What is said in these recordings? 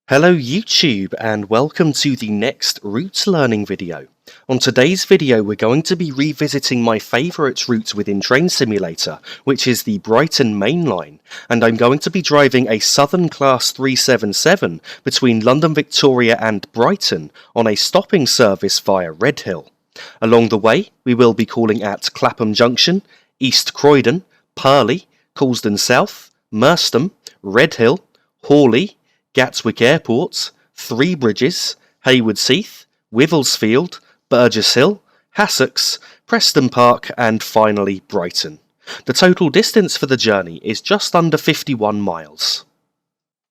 Hello YouTube and welcome to the next route learning video. On today's video we're going to be revisiting my favourite route within Train Simulator, which is the Brighton Main Line, and I'm going to be driving a Southern Class 377 between London Victoria and Brighton on a stopping service via Redhill. Along the way we will be calling at Clapham Junction, East Croydon, Purley, Coulsdon South, Merstham, Redhill, Horley, Gatwick Airport, Three Bridges, Haywards Heath, Wivelsfield, Burgess Hill, Hassocks, Preston Park and finally Brighton. The total distance for the journey is just under 51 miles.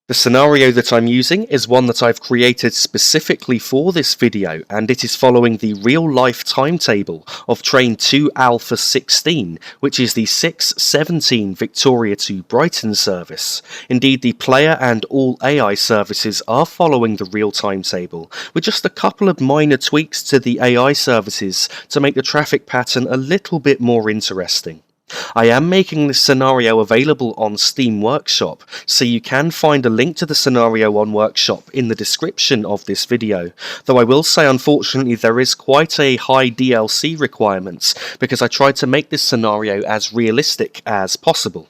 The scenario that I'm using is one that I've created specifically for this video, and it is following the real-life timetable of train 2 Alpha 16, which is the 6:17 Victoria to Brighton service. Indeed, the player and all AI services are following the real timetable, with just a couple of minor tweaks to the AI services to make the traffic pattern a little bit more interesting. I am making this scenario available on Steam Workshop, so you can find a link to the scenario on Workshop in the description of this video, though I will say unfortunately there is quite a high DLC requirements because I tried to make this scenario as realistic as possible.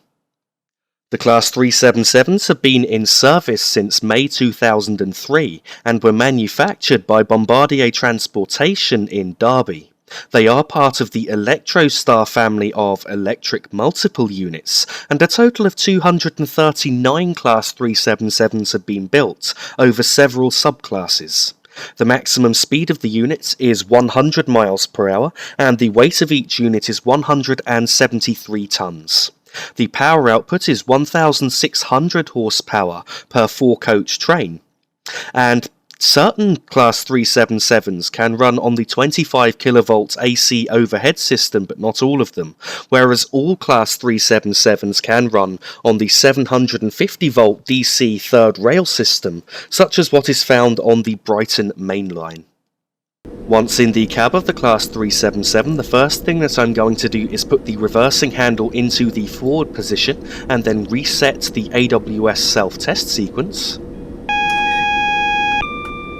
The Class 377s have been in service since May 2003 and were manufactured by Bombardier Transportation in Derby. They are part of the Electrostar family of electric multiple units, and a total of 239 Class 377s have been built over several subclasses. The maximum speed of the units is 100 miles per hour, and the weight of each unit is 173 tons. The power output is 1,600 horsepower per 4-coach train, and certain Class 377s can run on the 25 kV AC overhead system, but not all of them, whereas all Class 377s can run on the 750 volt DC third rail system, such as what is found on the Brighton Main Line. Once in the cab of the Class 377, the first thing that I'm going to do is put the reversing handle into the forward position and then reset the AWS self-test sequence.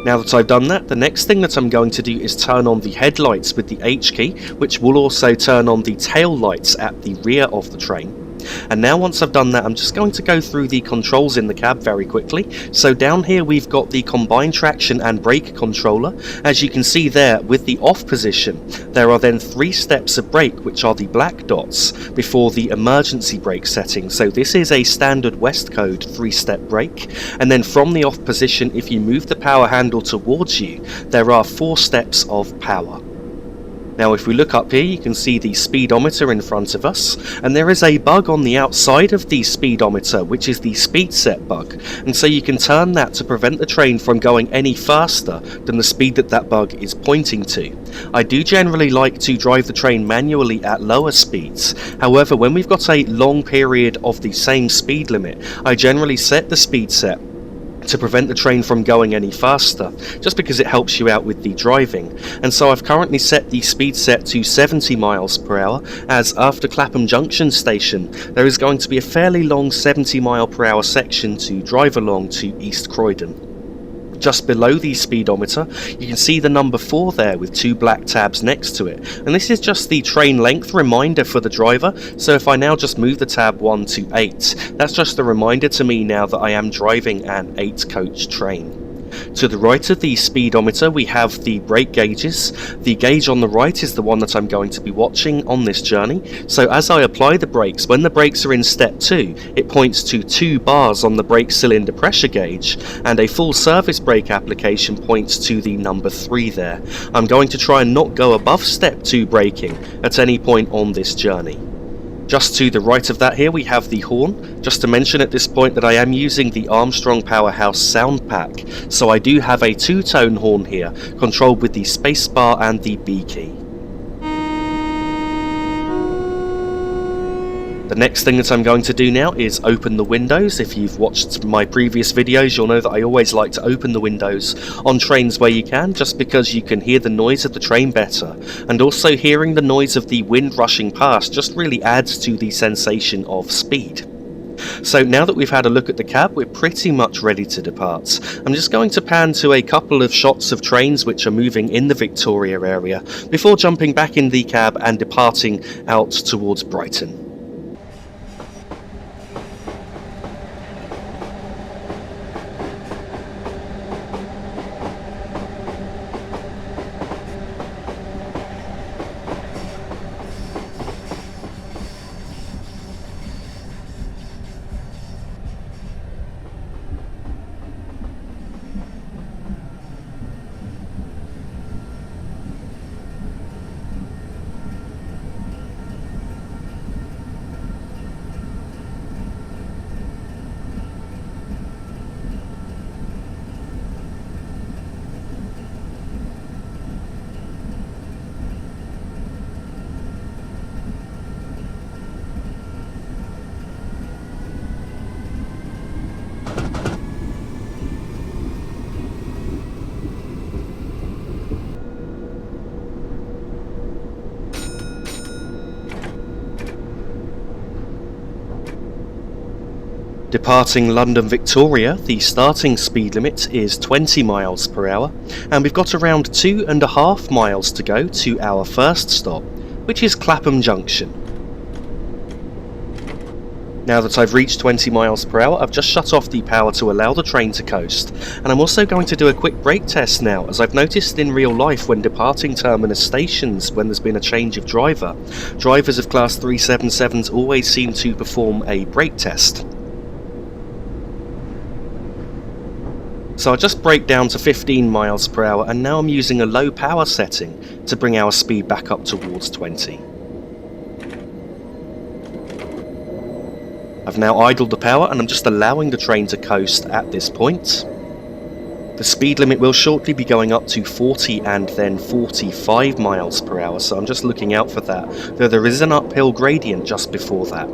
Now that I've done that, the next thing that I'm going to do is turn on the headlights with the H key, which will also turn on the tail lights at the rear of the train. And now once I've done that, I'm just going to go through the controls in the cab very quickly. So down here we've got the combined traction and brake controller. As you can see there, with the off position, there are then 3 steps of brake, which are the black dots, before the emergency brake setting. So this is a standard West Code 3-step brake. And then from the off position, if you move the power handle towards you, there are 4 steps of power. Now if we look up here, you can see the speedometer in front of us, and there is a bug on the outside of the speedometer, which is the speed set bug, and so you can turn that to prevent the train from going any faster than the speed that that bug is pointing to. I do generally like to drive the train manually at lower speeds, however when we've got a long period of the same speed limit, I generally set the speed set to prevent the train from going any faster, just because it helps you out with the driving. And so I've currently set the speed set to 70 miles per hour, as after Clapham Junction station there is going to be a fairly long 70 mile per hour section to drive along to East Croydon. Just below the speedometer, you can see the number 4 there with 2 black tabs next to it, and this is just the train length reminder for the driver. So if I now just move the tab 1 to 8, that's just a reminder to me now that I am driving an 8-coach train. To the right of the speedometer we have the brake gauges. The gauge on the right is the one that I'm going to be watching on this journey. So as I apply the brakes, when the brakes are in step 2, it points to 2 bars on the brake cylinder pressure gauge, and a full service brake application points to the number 3 there. I'm going to try and not go above step 2 braking at any point on this journey. Just to the right of that here we have the horn. Just to mention at this point that I am using the Armstrong Powerhouse sound pack, so I do have a 2-tone horn here, controlled with the spacebar and the B key. The next thing that I'm going to do now is open the windows. If you've watched my previous videos, you'll know that I always like to open the windows on trains where you can, just because you can hear the noise of the train better, and also hearing the noise of the wind rushing past just really adds to the sensation of speed. So now that we've had a look at the cab, we're pretty much ready to depart. I'm just going to pan to a couple of shots of trains which are moving in the Victoria area before jumping back in the cab and departing out towards Brighton. Departing London Victoria, the starting speed limit is 20 miles per hour, and we've got around 2.5 miles to go to our first stop, which is Clapham Junction. Now that I've reached 20 miles per hour, I've just shut off the power to allow the train to coast, and I'm also going to do a quick brake test now, as I've noticed in real life when departing terminus stations when there's been a change of driver, drivers of Class 377s always seem to perform a brake test. So I just brake down to 15 miles per hour, and now I'm using a low power setting to bring our speed back up towards 20. I've now idled the power and I'm just allowing the train to coast at this point. The speed limit will shortly be going up to 40 and then 45 miles per hour, so I'm just looking out for that, though there is an uphill gradient just before that.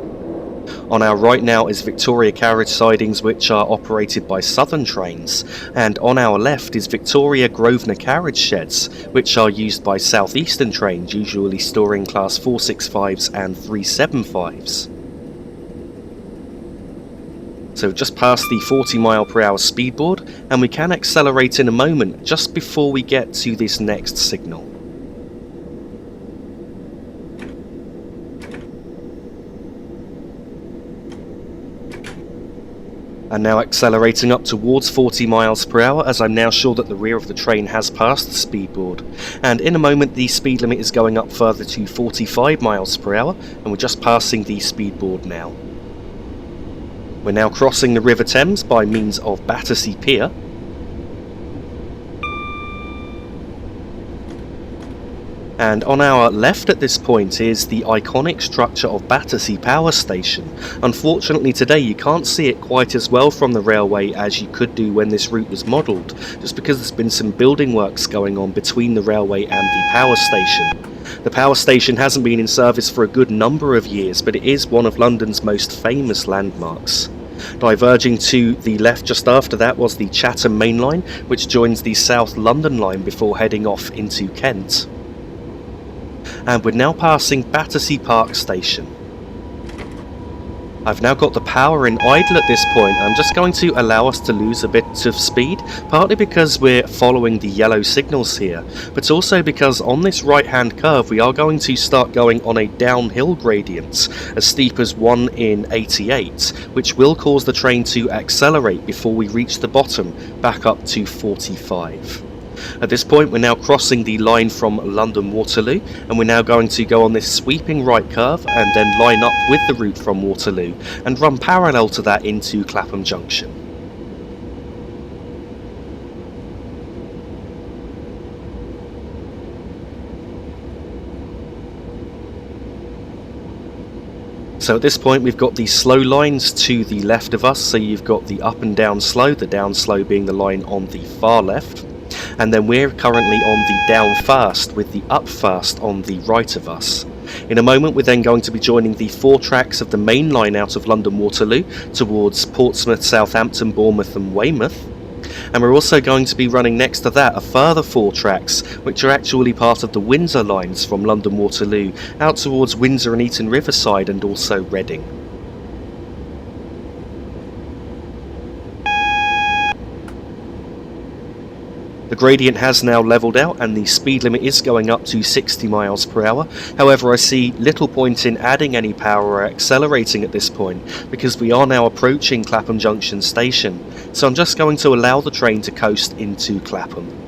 On our right now is Victoria carriage sidings, which are operated by Southern trains, and on our left is Victoria Grosvenor carriage sheds, which are used by South Eastern trains, usually storing Class 465s and 375s. So we've just passed the 40 mile per hour speed board, and we can accelerate in a moment just before we get to this next signal. And now accelerating up towards 40 miles per hour, as I'm now sure that the rear of the train has passed the speed board. And in a moment the speed limit is going up further to 45 miles per hour, and we're just passing the speed board now. We're now crossing the River Thames by means of Battersea Pier. And on our left at this point is the iconic structure of Battersea Power Station. Unfortunately today you can't see it quite as well from the railway as you could do when this route was modelled, just because there's been some building works going on between the railway and the power station. The power station hasn't been in service for a good number of years, but it is one of London's most famous landmarks. Diverging to the left just after that was the Chatham Main Line, which joins the South London Line before heading off into Kent. And we're now passing Battersea Park Station. I've now got the power in idle at this point. I'm just going to allow us to lose a bit of speed, partly because we're following the yellow signals here, but also because on this right hand curve we are going to start going on a downhill gradient as steep as 1 in 88, which will cause the train to accelerate before we reach the bottom back up to 45. At this point we're now crossing the line from London Waterloo, and we're now going to go on this sweeping right curve and then line up with the route from Waterloo and run parallel to that into Clapham Junction. So at this point we've got the slow lines to the left of us, so you've got the up and down slow, the down slow being the line on the far left. And then we're currently on the down fast with the up fast on the right of us. In a moment we're then going to be joining the 4 tracks of the main line out of London Waterloo towards Portsmouth, Southampton, Bournemouth and Weymouth. And we're also going to be running next to that a further 4 tracks, which are actually part of the Windsor lines from London Waterloo out towards Windsor and Eton Riverside and also Reading. The gradient has now levelled out and the speed limit is going up to 60 miles per hour. However, I see little point in adding any power or accelerating at this point because we are now approaching Clapham Junction station. So I'm just going to allow the train to coast into Clapham.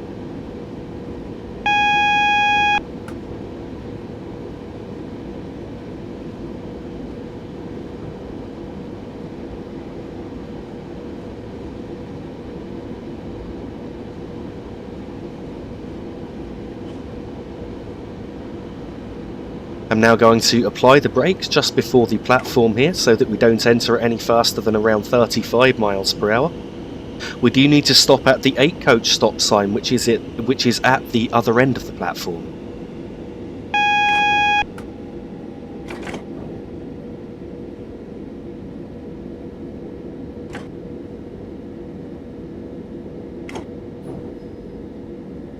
I'm now going to apply the brakes just before the platform here so that we don't enter any faster than around 35 miles per hour. We do need to stop at the 8 coach stop sign, which is at the other end of the platform.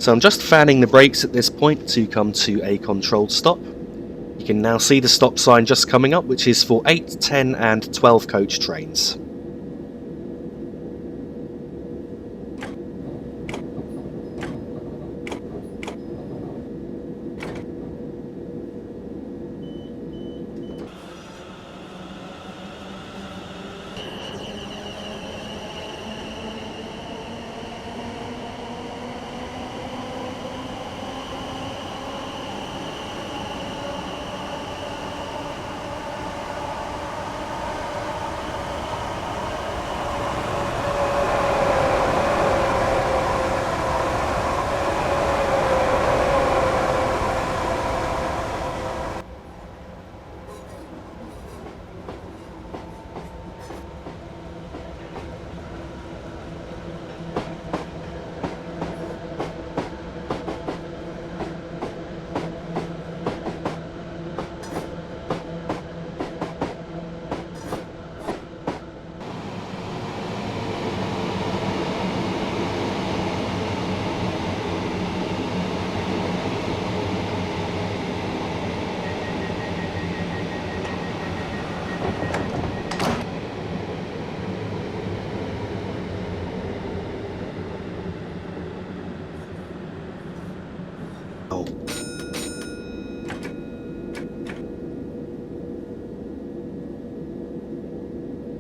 So I'm just fanning the brakes at this point to come to a controlled stop. You can now see the stop sign just coming up, which is for 8, 10 and 12 coach trains.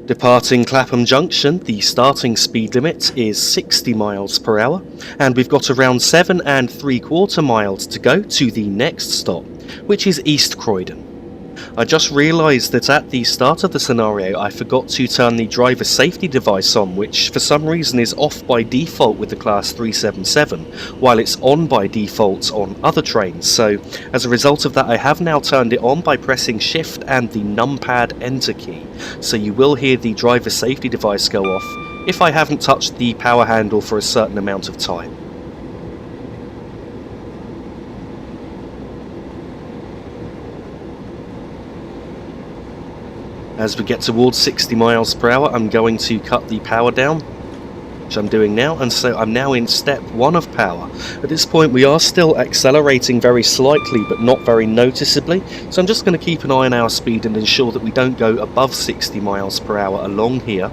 Departing Clapham Junction, the starting speed limit is 60 miles per hour, and we've got around 7 3/4 miles to go to the next stop, which is East Croydon. I just realised that at the start of the scenario I forgot to turn the driver safety device on, which for some reason is off by default with the Class 377, while it's on by default on other trains. So as a result of that, I have now turned it on by pressing Shift and the numpad enter key. So you will hear the driver safety device go off if I haven't touched the power handle for a certain amount of time. As we get towards 60 miles per hour, I'm going to cut the power down, which I'm doing now, and so I'm now in step 1 of power. At this point we are still accelerating very slightly but not very noticeably, so I'm just going to keep an eye on our speed and ensure that we don't go above 60 miles per hour along here.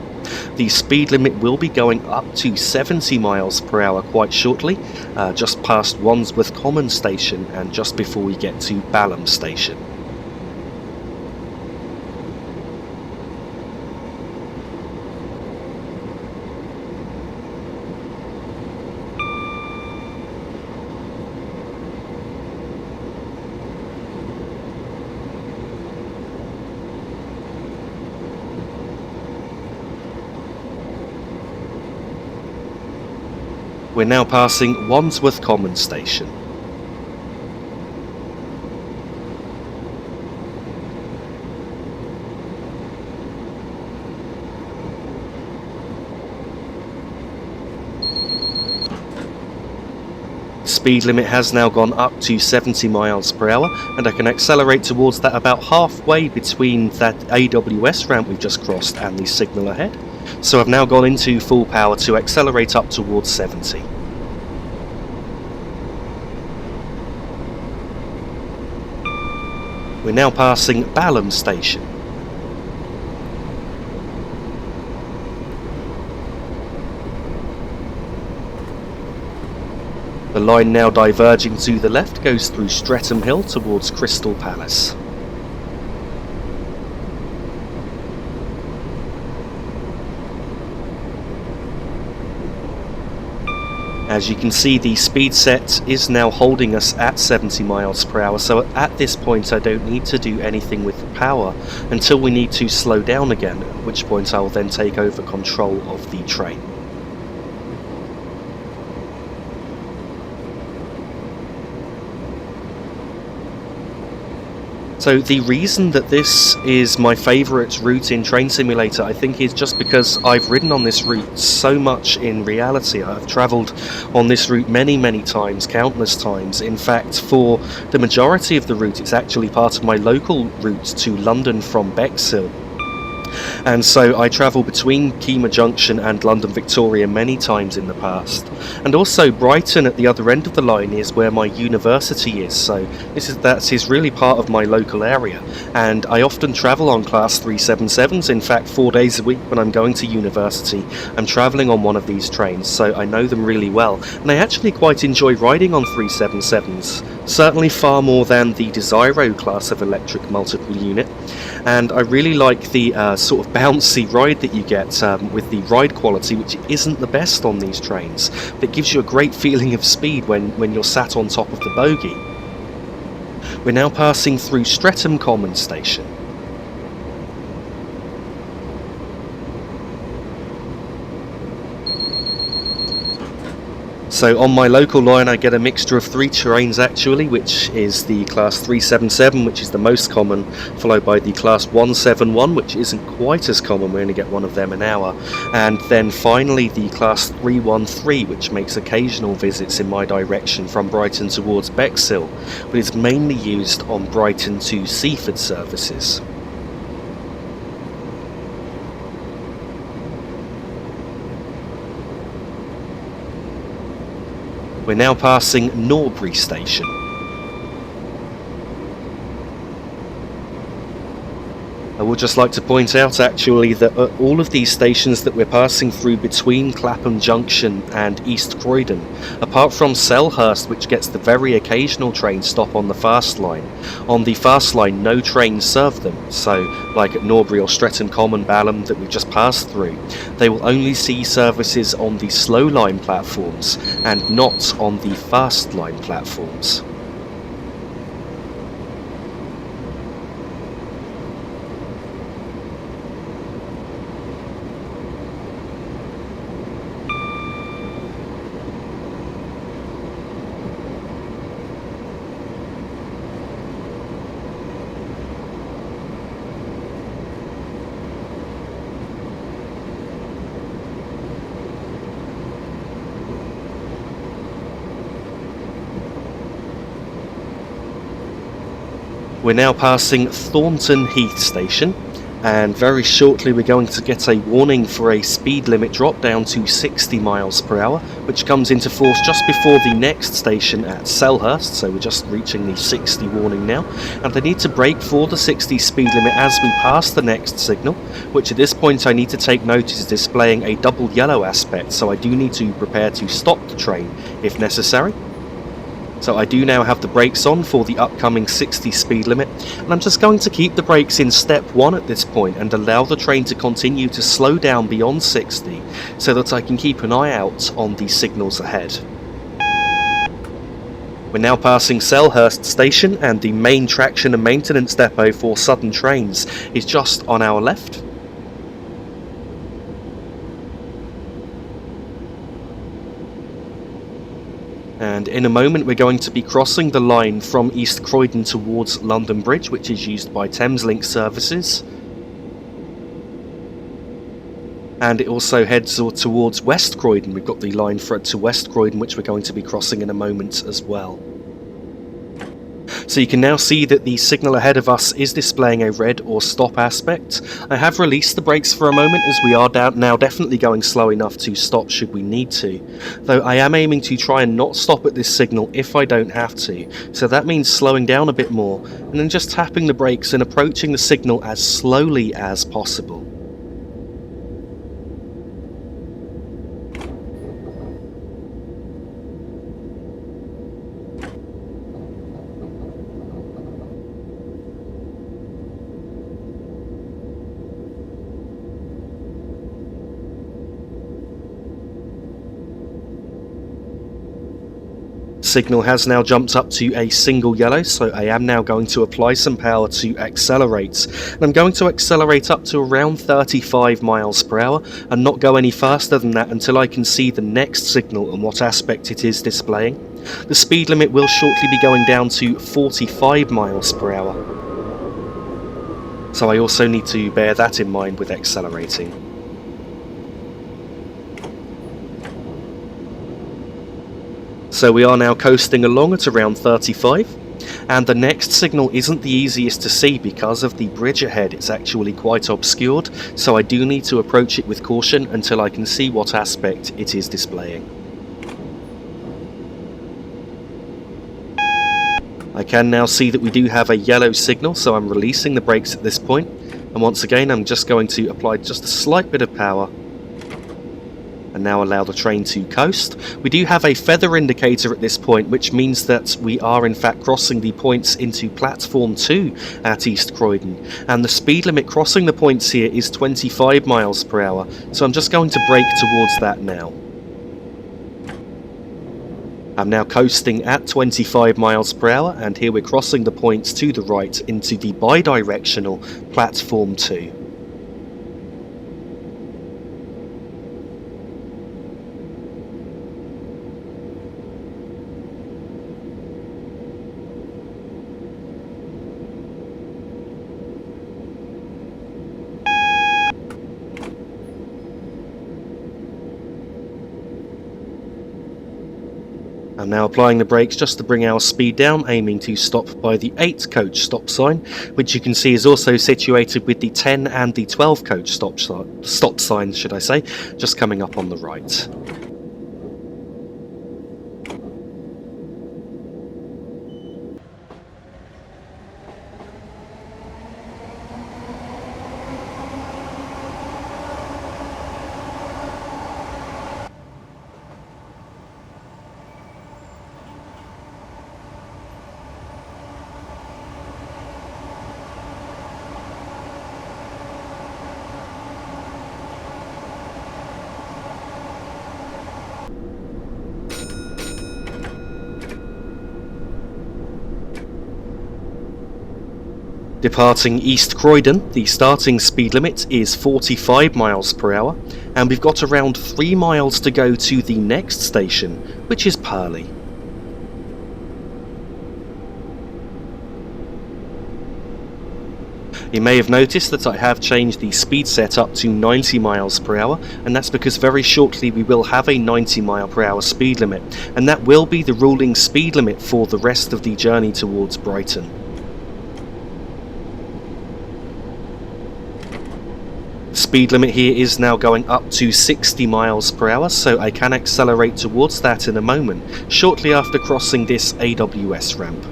The speed limit will be going up to 70 miles per hour quite shortly, just past Wandsworth Common Station and just before we get to Balham Station. We're now passing Wandsworth Common Station. Speed limit has now gone up to 70 miles per hour, and I can accelerate towards that about halfway between that AWS ramp we've just crossed and the signal ahead. So I've now gone into full power to accelerate up towards 70. We're now passing Balham Station. The line now diverging to the left goes through Streatham Hill towards Crystal Palace. As you can see, the speed set is now holding us at 70 miles per hour, so at this point I don't need to do anything with the power until we need to slow down again, at which point I will then take over control of the train. So the reason that this is my favourite route in Train Simulator, I think, is just because I've ridden on this route so much in reality. I've travelled on this route many times, countless times. In fact, for the majority of the route, it's actually part of my local route to London from Bexhill. And so I travel between Clapham Junction and London Victoria many times in the past. And also Brighton at the other end of the line is where my university is, so that is really part of my local area. And I often travel on Class 377s. In fact, 4 days a week when I'm going to university, I'm travelling on one of these trains, so I know them really well. And I actually quite enjoy riding on 377s, certainly far more than the Desiro class of electric multiple unit. And I really like the sort of bouncy ride that you get with the ride quality, which isn't the best on these trains, but it gives you a great feeling of speed when you're sat on top of the bogie. We're now passing through Streatham Common Station. So on my local line I get a mixture of 3 trains actually, which is the Class 377, which is the most common, followed by the Class 171, which isn't quite as common, we only get one of them an hour, and then finally the Class 313, which makes occasional visits in my direction from Brighton towards Bexhill, but is mainly used on Brighton to Seaford services. We're now passing Norbury Station. I would just like to point out actually that at all of these stations that we're passing through between Clapham Junction and East Croydon, apart from Selhurst, which gets the very occasional train stop on the fast line, on the fast line no trains serve them. So like at Norbury or Streatham Common, Balham that we've just passed through, they will only see services on the slow line platforms and not on the fast line platforms. We're now passing Thornton Heath Station, and very shortly we're going to get a warning for a speed limit drop down to 60 miles per hour, which comes into force just before the next station at Selhurst, so we're just reaching the 60 warning now, and I need to brake for the 60 speed limit as we pass the next signal, which at this point I need to take note is displaying a double yellow aspect, so I do need to prepare to stop the train if necessary. So I do now have the brakes on for the upcoming 60 speed limit, and I'm just going to keep the brakes in step 1 at this point and allow the train to continue to slow down beyond 60 so that I can keep an eye out on the signals ahead. We're now passing Selhurst Station, and the main traction and maintenance depot for Southern Trains is just on our left. And in a moment we're going to be crossing the line from East Croydon towards London Bridge, which is used by Thameslink services. And it also heads towards West Croydon. We've got the line to West Croydon, which we're going to be crossing in a moment as well. So you can now see that the signal ahead of us is displaying a red or stop aspect. I have released the brakes for a moment as we are now definitely going slow enough to stop should we need to. Though I am aiming to try and not stop at this signal if I don't have to. So that means slowing down a bit more and then just tapping the brakes and approaching the signal as slowly as possible. Signal has now jumped up to a single yellow, so I am now going to apply some power to accelerate. And I'm going to accelerate up to around 35 miles per hour and not go any faster than that until I can see the next signal and what aspect it is displaying. The speed limit will shortly be going down to 45 miles per hour. So I also need to bear that in mind with accelerating. So we are now coasting along at around 35, and the next signal isn't the easiest to see because of the bridge ahead. It's actually quite obscured, so I do need to approach it with caution until I can see what aspect it is displaying. I can now see that we do have a yellow signal, so I'm releasing the brakes at this point, and once again I'm just going to apply just a slight bit of power and now allow the train to coast. We do have a feather indicator at this point, which means that we are in fact crossing the points into platform 2 at East Croydon, and the speed limit crossing the points here is 25 miles per hour, so I'm just going to brake towards that now. I'm now coasting at 25 miles per hour, and here we're crossing the points to the right into the bi-directional platform 2. I'm now applying the brakes just to bring our speed down, aiming to stop by the 8 coach stop sign, which you can see is also situated with the 10 and the 12 coach stop signs, should I say, just coming up on the right. Departing East Croydon, the starting speed limit is 45 miles per hour, and we've got around 3 miles to go to the next station, which is Purley. You may have noticed that I have changed the speed set up to 90 miles per hour, and that's because very shortly we will have a 90 mile per hour speed limit, and that will be the ruling speed limit for the rest of the journey towards Brighton. Speed limit here is now going up to 60 miles per hour, so I can accelerate towards that in a moment, shortly after crossing this AWS ramp.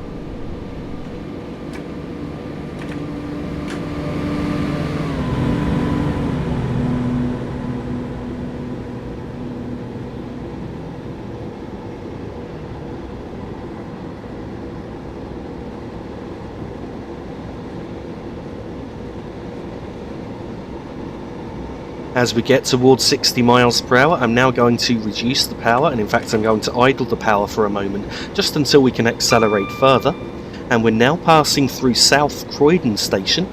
As we get towards 60 miles per hour, I'm now going to reduce the power, and in fact I'm going to idle the power for a moment, just until we can accelerate further. And we're now passing through South Croydon Station,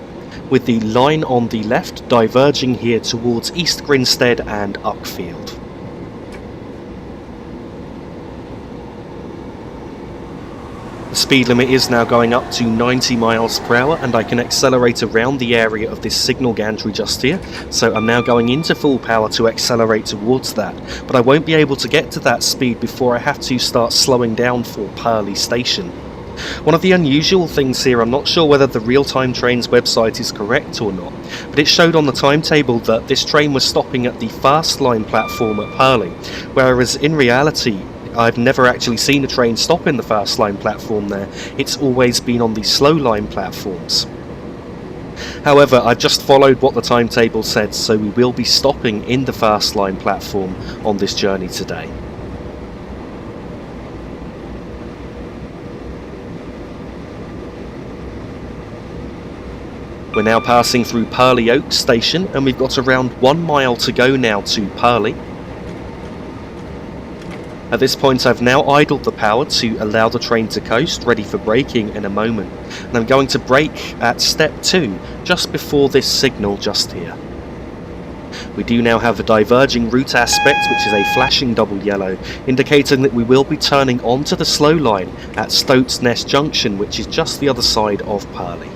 with the line on the left diverging here towards East Grinstead and Uckfield. The speed limit is now going up to 90 miles per hour, and I can accelerate around the area of this signal gantry just here, so I'm now going into full power to accelerate towards that, but I won't be able to get to that speed before I have to start slowing down for Purley Station. One of the unusual things here, I'm not sure whether the Real-Time Trains website is correct or not, but it showed on the timetable that this train was stopping at the fast line platform at Purley, whereas in reality I've never actually seen a train stop in the fast line platform there. It's always been on the slow line platforms. However, I've just followed what the timetable said, so we will be stopping in the fast line platform on this journey today. We're now passing through Purley Oaks Station, and we've got around 1 mile to go now to Purley. At this point I've now idled the power to allow the train to coast, ready for braking in a moment, and I'm going to brake at step 2, just before this signal just here. We do now have a diverging route aspect, which is a flashing double yellow, indicating that we will be turning onto the slow line at Stoats Nest Junction, which is just the other side of Purley.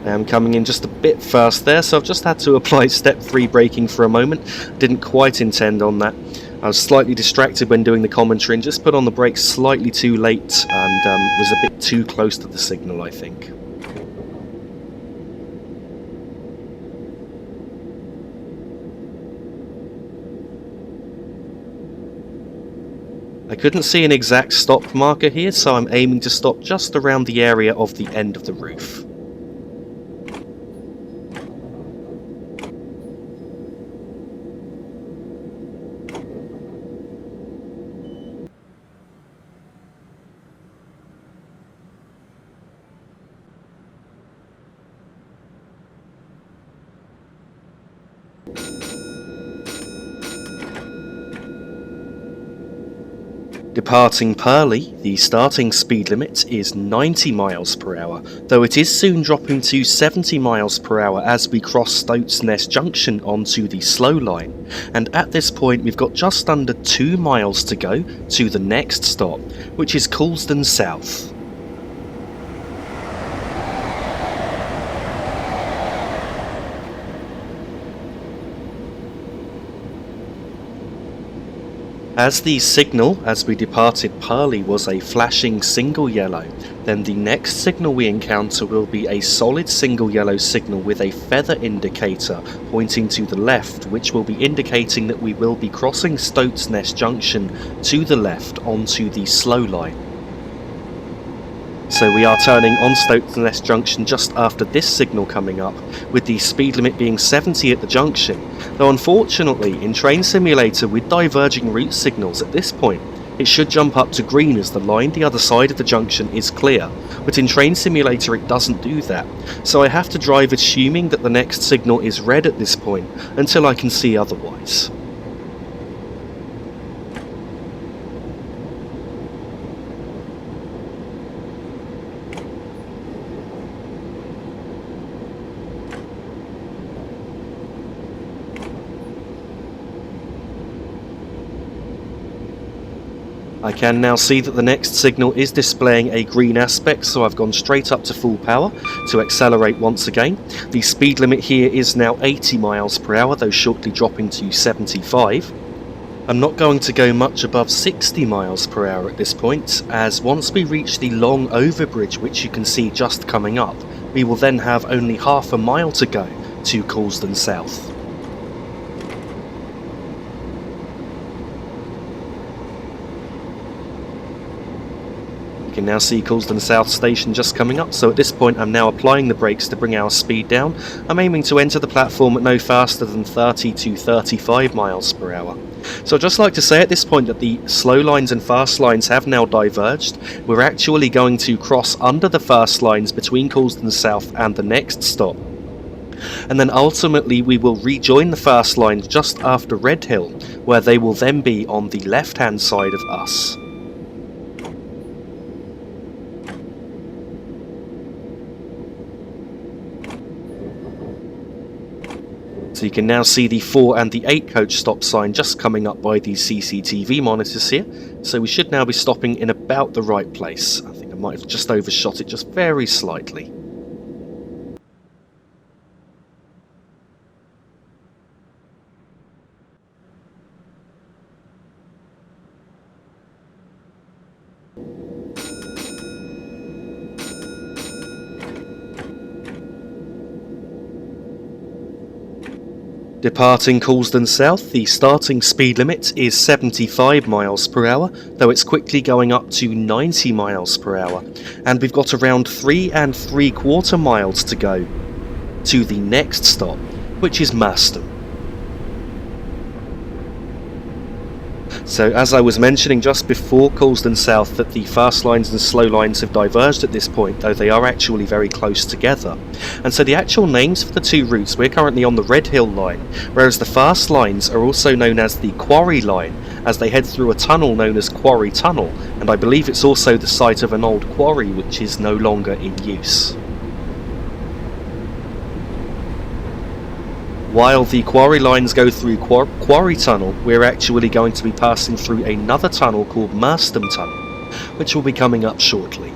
I'm coming in just a bit fast there, so I've just had to apply step 3 braking for a moment. Didn't quite intend on that. I was slightly distracted when doing the commentary and just put on the brakes slightly too late and was a bit too close to the signal, I think. I couldn't see an exact stop marker here, so I'm aiming to stop just around the area of the end of the roof. Departing Purley, the starting speed limit is 90 miles per hour, though it is soon dropping to 70 miles per hour as we cross Stoats Nest Junction onto the slow line. And at this point we've got just under 2 miles to go to the next stop, which is Coulsdon South. As the signal as we departed Purley was a flashing single yellow, then the next signal we encounter will be a solid single yellow signal with a feather indicator pointing to the left, which will be indicating that we will be crossing Stoats Nest Junction to the left onto the slow line. So we are turning on Stoats Nest Junction just after this signal coming up, with the speed limit being 70 at the junction, though unfortunately in Train Simulator with diverging route signals at this point it should jump up to green as the line the other side of the junction is clear, but in Train Simulator it doesn't do that, so I have to drive assuming that the next signal is red at this point until I can see otherwise. I can now see that the next signal is displaying a green aspect, so I've gone straight up to full power to accelerate once again. The speed limit here is now 80 miles per hour, though shortly dropping to 75. I'm not going to go much above 60 miles per hour at this point, as once we reach the long overbridge, which you can see just coming up, we will then have only half a mile to go to Coulsdon South. You can now see Coulsdon South station just coming up, so at this point I'm now applying the brakes to bring our speed down. I'm aiming to enter the platform at no faster than 30 to 35 miles per hour. So I'd just like to say at this point that the slow lines and fast lines have now diverged. We're actually going to cross under the fast lines between Coulsdon South and the next stop. And then ultimately we will rejoin the fast lines just after Redhill, where they will then be on the left hand side of us. So you can now see the 4 and the 8 coach stop sign just coming up by the CCTV monitors here. So we should now be stopping in about the right place. I think I might have just overshot it just very slightly. Departing Coulsdon South, the starting speed limit is 75 miles per hour, though it's quickly going up to 90 miles per hour, and we've got around 3 3/4 miles to go to the next stop, which is Merstham. So as I was mentioning just before Coulsdon South, that the fast lines and slow lines have diverged at this point, though they are actually very close together. And so the actual names for the two routes, we're currently on the Redhill line, whereas the fast lines are also known as the Quarry line, as they head through a tunnel known as Quarry Tunnel, and I believe it's also the site of an old quarry which is no longer in use. While the quarry lines go through Quarry Tunnel, we're actually going to be passing through another tunnel called Merstham Tunnel, which will be coming up shortly.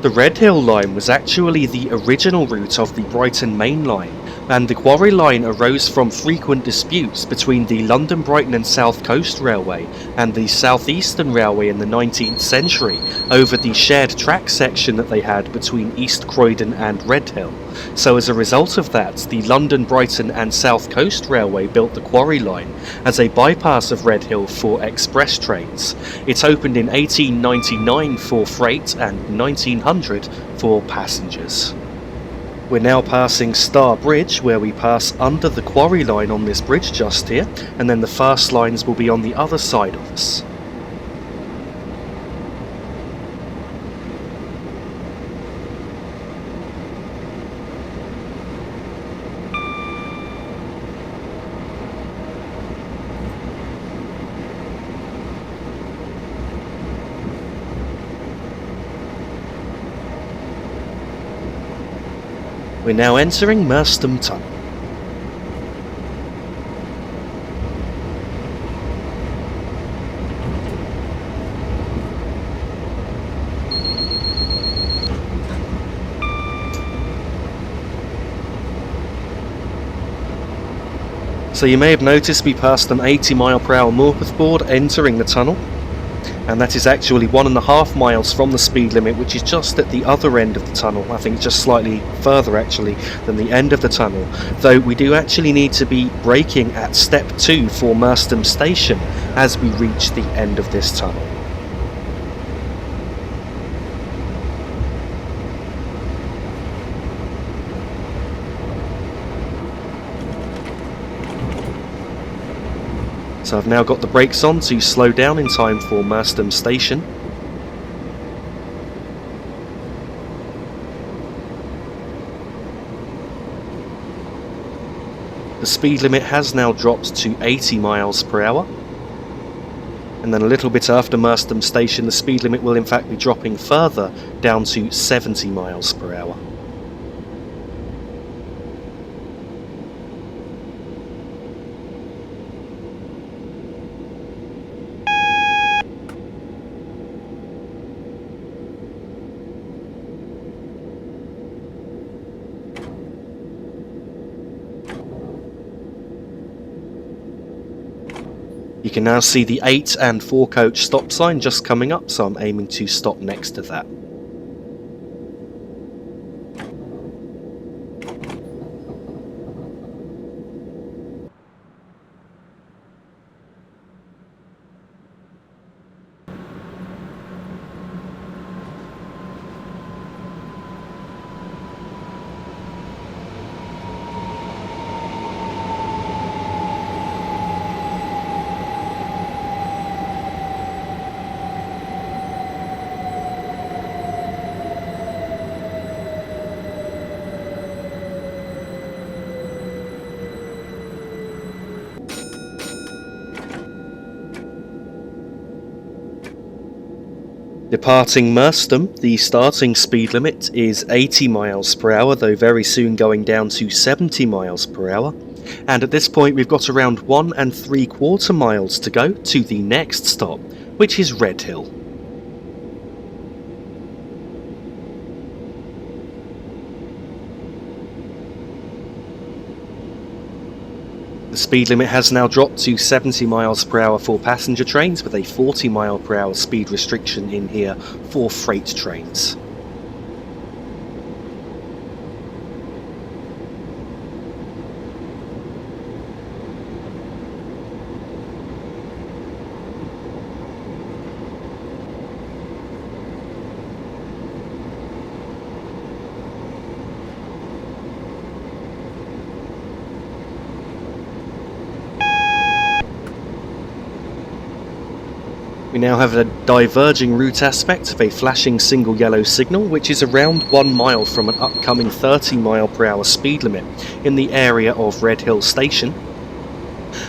The Redhill line was actually the original route of the Brighton Main Line, and the Quarry line arose from frequent disputes between the London, Brighton and South Coast Railway and the South Eastern Railway in the 19th century over the shared track section that they had between East Croydon and Redhill. So as a result of that, the London, Brighton and South Coast Railway built the Quarry line as a bypass of Redhill for express trains. It opened in 1899 for freight and 1900 for passengers. We're now passing Star Bridge, where we pass under the Quarry line on this bridge just here, and then the fast lines will be on the other side of us. We're now entering Merstham Tunnel. So you may have noticed we passed an 80-mile-per-hour Morpeth board entering the tunnel, and that is actually 1.5 miles from the speed limit, which is just at the other end of the tunnel. I think just slightly further actually than the end of the tunnel, though we do actually need to be braking at step 2 for Merstham Station as we reach the end of this tunnel. So I've now got the brakes on to slow down in time for Merstham Station. The speed limit has now dropped to 80 miles per hour. And then a little bit after Merstham Station, the speed limit will in fact be dropping further down to 70 miles per hour. You can now see the 8 and 4 coach stop sign just coming up, so I'm aiming to stop next to that. Departing Merstham, the starting speed limit is 80 miles per hour, though very soon going down to 70 miles per hour. And at this point we've got around 1 3/4 miles to go to the next stop, which is Redhill. The speed limit has now dropped to 70 miles per hour for passenger trains, with a 40 mile per hour speed restriction in here for freight trains. We now have a diverging route aspect of a flashing single yellow signal, which is around 1 mile from an upcoming 30 mph speed limit in the area of Redhill station.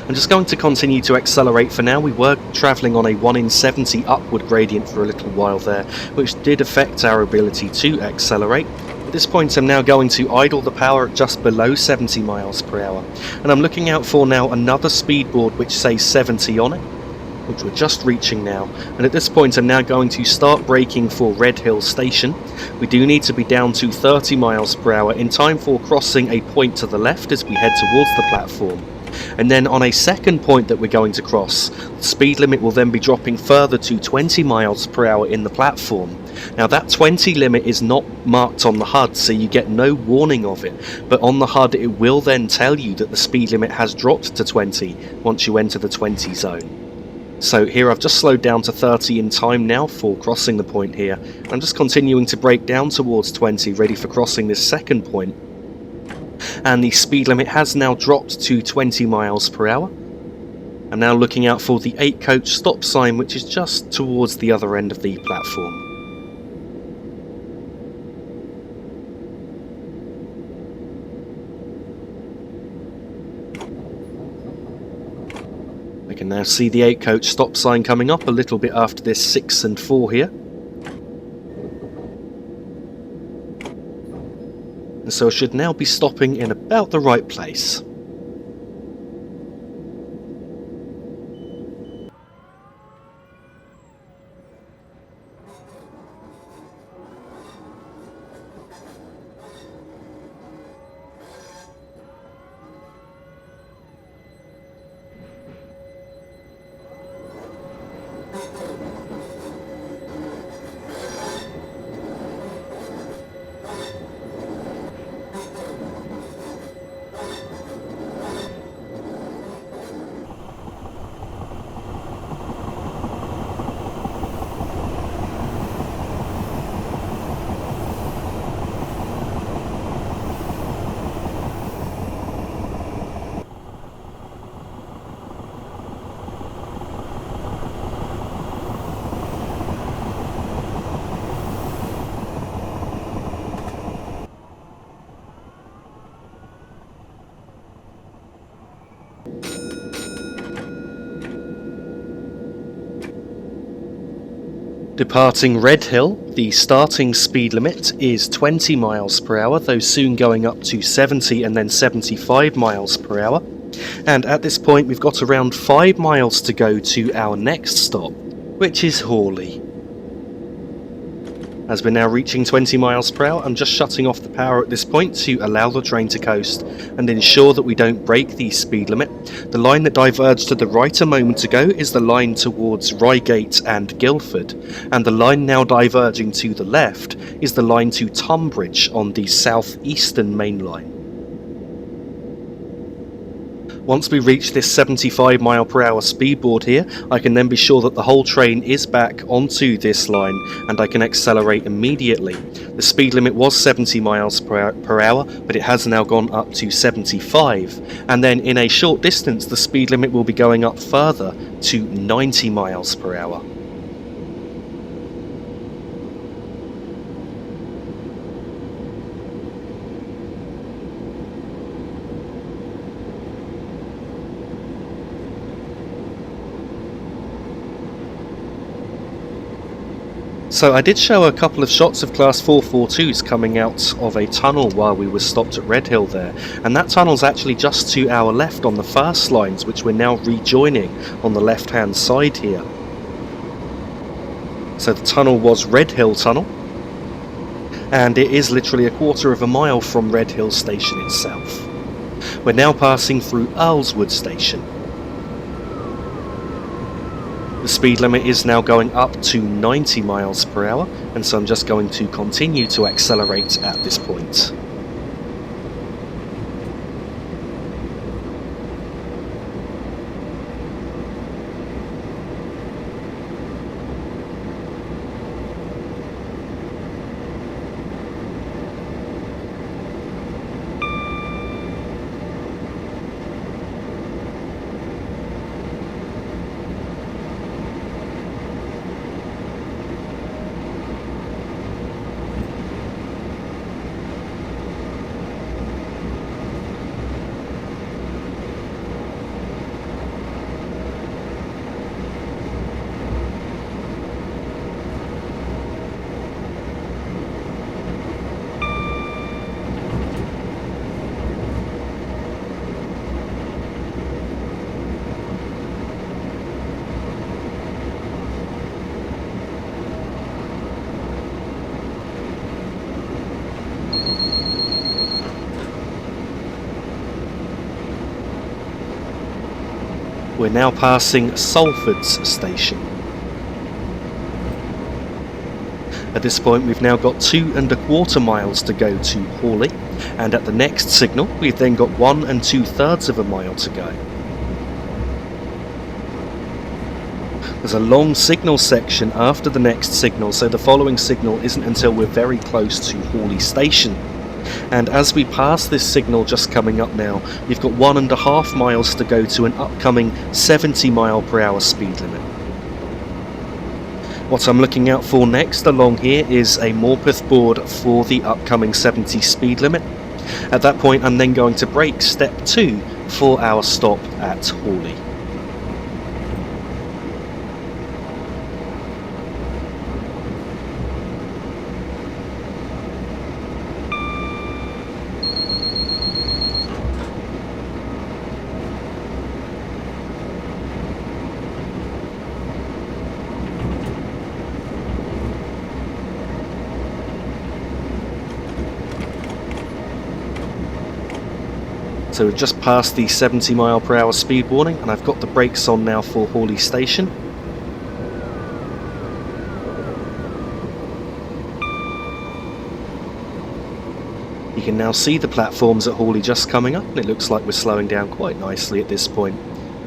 I'm just going to continue to accelerate for now. We were travelling on a 1 in 70 upward gradient for a little while there, which did affect our ability to accelerate. At this point I'm now going to idle the power at just below 70 mph, and I'm looking out for now another speed board which says 70 on it, which we're just reaching now, and at this point I'm now going to start braking for Redhill station. We do need to be down to 30 mph in time for crossing a point to the left as we head towards the platform. And then on a second point that we're going to cross, the speed limit will then be dropping further to 20 mph in the platform. Now that 20 limit is not marked on the HUD, so you get no warning of it, but on the HUD it will then tell you that the speed limit has dropped to 20 once you enter the 20 zone. So here I've just slowed down to 30 in time now for crossing the point here. I'm just continuing to brake down towards 20, ready for crossing this second point. And the speed limit has now dropped to 20 mph. I'm now looking out for the 8 coach stop sign, which is just towards the other end of the platform. I can now see the 8 coach stop sign coming up a little bit after this 6 and 4 here. And so I should now be stopping in about the right place. Departing Redhill, the starting speed limit is 20 mph, though soon going up to 70 and then 75 mph. And at this point we've got around 5 miles to go to our next stop, which is Horley. As we're now reaching 20 mph, I'm just shutting off the power at this point to allow the train to coast and ensure that we don't break the speed limit. The line that diverged to the right a moment ago is the line towards Reigate and Guildford, and the line now diverging to the left is the line to Tunbridge on the southeastern main line. Once we reach this 75 mph speedboard here, I can then be sure that the whole train is back onto this line and I can accelerate immediately. The speed limit was 70 mph, but it has now gone up to 75, and then in a short distance the speed limit will be going up further to 90 mph. So I did show a couple of shots of Class 442s coming out of a tunnel while we were stopped at Redhill there, and that tunnel's actually just to our left on the first lines, which we're now rejoining on the left hand side here. So the tunnel was Redhill Tunnel, and it is literally a quarter of a mile from Redhill station itself. We're now passing through Earlswood station. The speed limit is now going up to 90 mph, and so I'm just going to continue to accelerate at this point. We're now passing Salford's station. At this point we've now got 2¼ miles to go to Horley, and at the next signal we've then got 1 2/3 mile to go. There's a long signal section after the next signal, so the following signal isn't until we're very close to Horley station. And as we pass this signal just coming up now, we've got 1½ miles to go to an upcoming 70 mph speed limit. What I'm looking out for next along here is a Morpeth board for the upcoming 70 speed limit. At that point I'm then going to brake step 2 for our stop at Horley. So we've just passed the 70 mph speed warning, and I've got the brakes on now for Horley station. You can now see the platforms at Horley just coming up, and it looks like we're slowing down quite nicely at this point.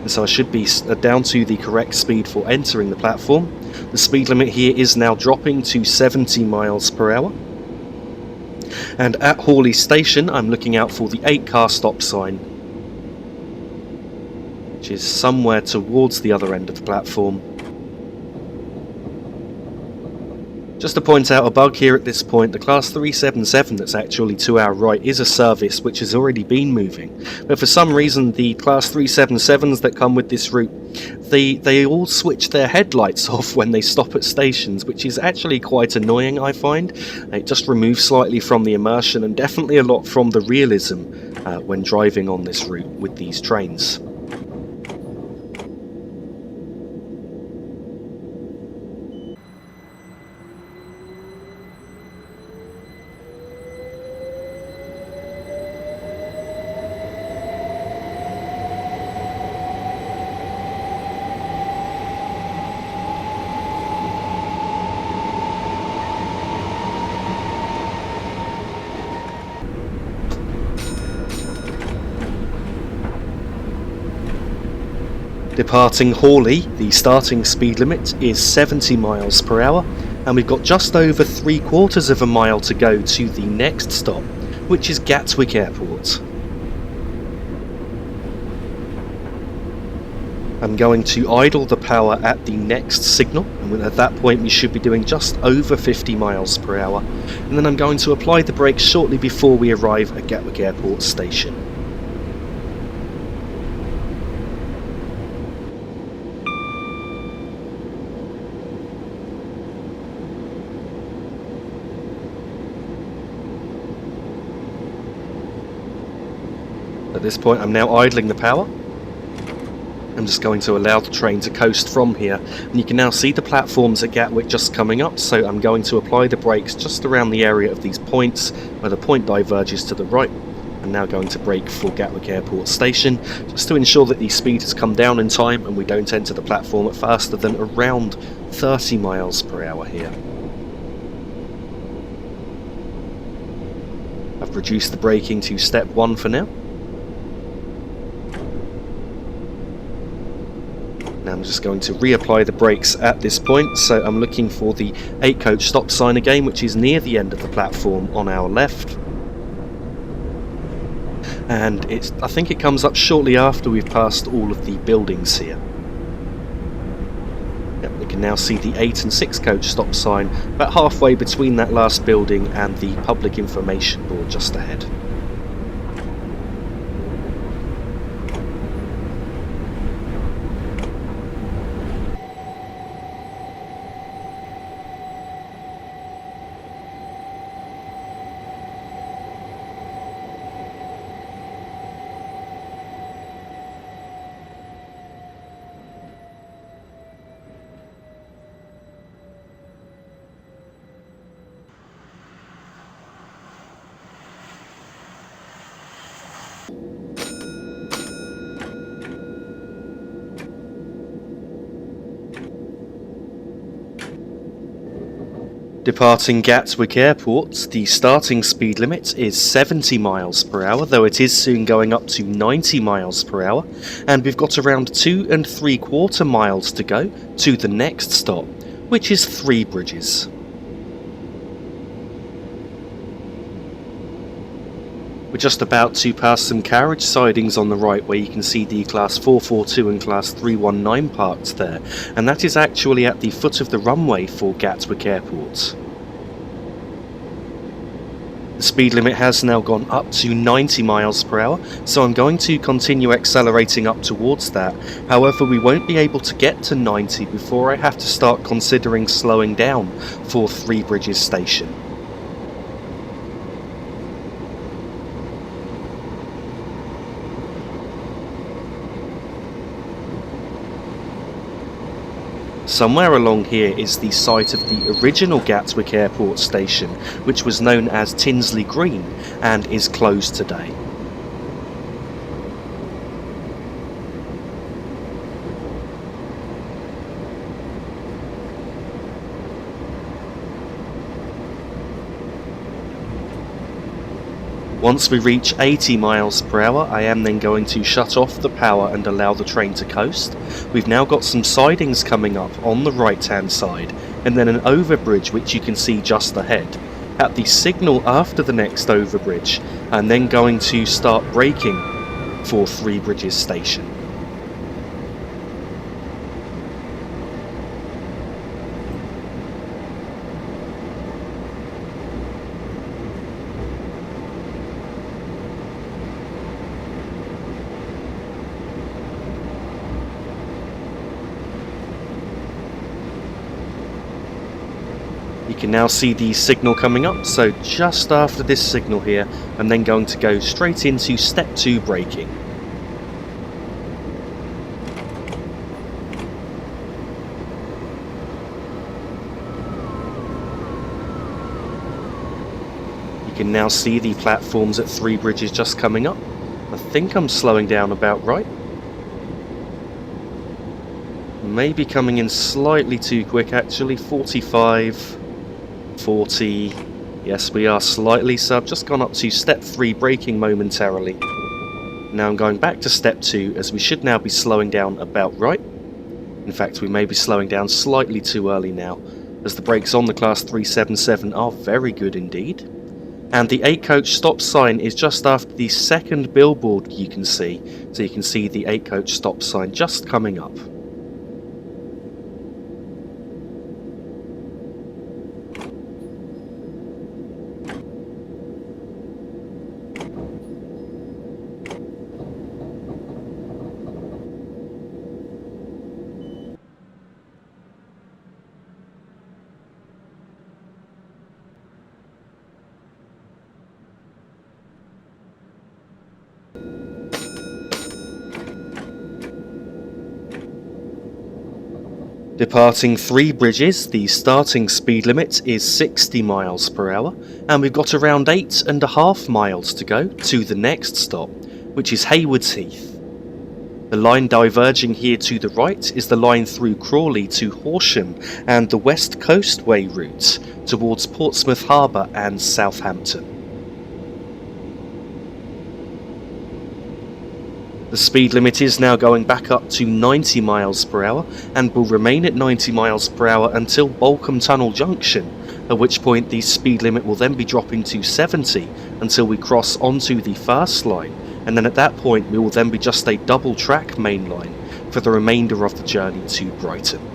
And so I should be down to the correct speed for entering the platform. The speed limit here is now dropping to 70 mph. And at Horley station I'm looking out for the 8-car stop sign, which is somewhere towards the other end of the platform. Just to point out a bug here at this point, the Class 377 that's actually to our right is a service which has already been moving, but for some reason the Class 377s that come with this route, they all switch their headlights off when they stop at stations, which is actually quite annoying, I find. It just removes slightly from the immersion and definitely a lot from the realism when driving on this route with these trains. Departing Horley, the starting speed limit is 70 mph, and we've got just over 3/4 mile to go to the next stop, which is Gatwick Airport. I'm going to idle the power at the next signal, and at that point we should be doing just over 50 mph, and then I'm going to apply the brakes shortly before we arrive at Gatwick Airport station. At this point I'm now idling the power. I'm just going to allow the train to coast from here, and you can now see the platforms at Gatwick just coming up, so I'm going to apply the brakes just around the area of these points where the point diverges to the right. I'm now going to brake for Gatwick Airport station just to ensure that the speed has come down in time and we don't enter the platform at faster than around 30 mph here. I've reduced the braking to step 1 for now. Now I'm just going to reapply the brakes at this point, so I'm looking for the 8-coach stop sign again, which is near the end of the platform on our left. And I think it comes up shortly after we've passed all of the buildings here. Yep, we can now see the 8 and 6-coach stop sign about halfway between that last building and the public information board just ahead. Departing Gatwick Airport, the starting speed limit is 70 miles per hour, though it is soon going up to 90 miles per hour, and we've got around 2¾ miles to go to the next stop, which is Three Bridges. We're just about to pass some carriage sidings on the right where you can see the Class 442 and Class 319 parked there, and that is actually at the foot of the runway for Gatwick Airport. The speed limit has now gone up to 90 miles per hour, so I'm going to continue accelerating up towards that. However, we won't be able to get to 90 before I have to start considering slowing down for Three Bridges station. Somewhere along here is the site of the original Gatwick Airport station, which was known as Tinsley Green and is closed today. Once we reach 80 miles per hour, I am then going to shut off the power and allow the train to coast. We've now got some sidings coming up on the right hand side, and then an overbridge which you can see just ahead. At the signal after the next overbridge, I'm then going to start braking for Three Bridges station. You can now see the signal coming up, so just after this signal here, I'm then going to go straight into step 2 braking. You can now see the platforms at Three Bridges just coming up. I think I'm slowing down about right. Maybe coming in slightly too quick actually, 45... 40, yes we are slightly, so I've just gone up to step 3 braking momentarily. Now I'm going back to step 2 as we should now be slowing down about right. In fact, we may be slowing down slightly too early now, as the brakes on the Class 377 are very good indeed. And the 8 coach stop sign is just after the second billboard you can see, so you can see the 8 coach stop sign just coming up. Departing Three Bridges, the starting speed limit is 60 miles per hour, and we've got around 8½ miles to go to the next stop, which is Haywards Heath. The line diverging here to the right is the line through Crawley to Horsham and the West Coast Way route towards Portsmouth Harbour and Southampton. The speed limit is now going back up to 90 miles per hour and will remain at 90 miles per hour until Balcombe Tunnel Junction, at which point the speed limit will then be dropping to 70 until we cross onto the fast line, and then at that point we will then be just a double track main line for the remainder of the journey to Brighton.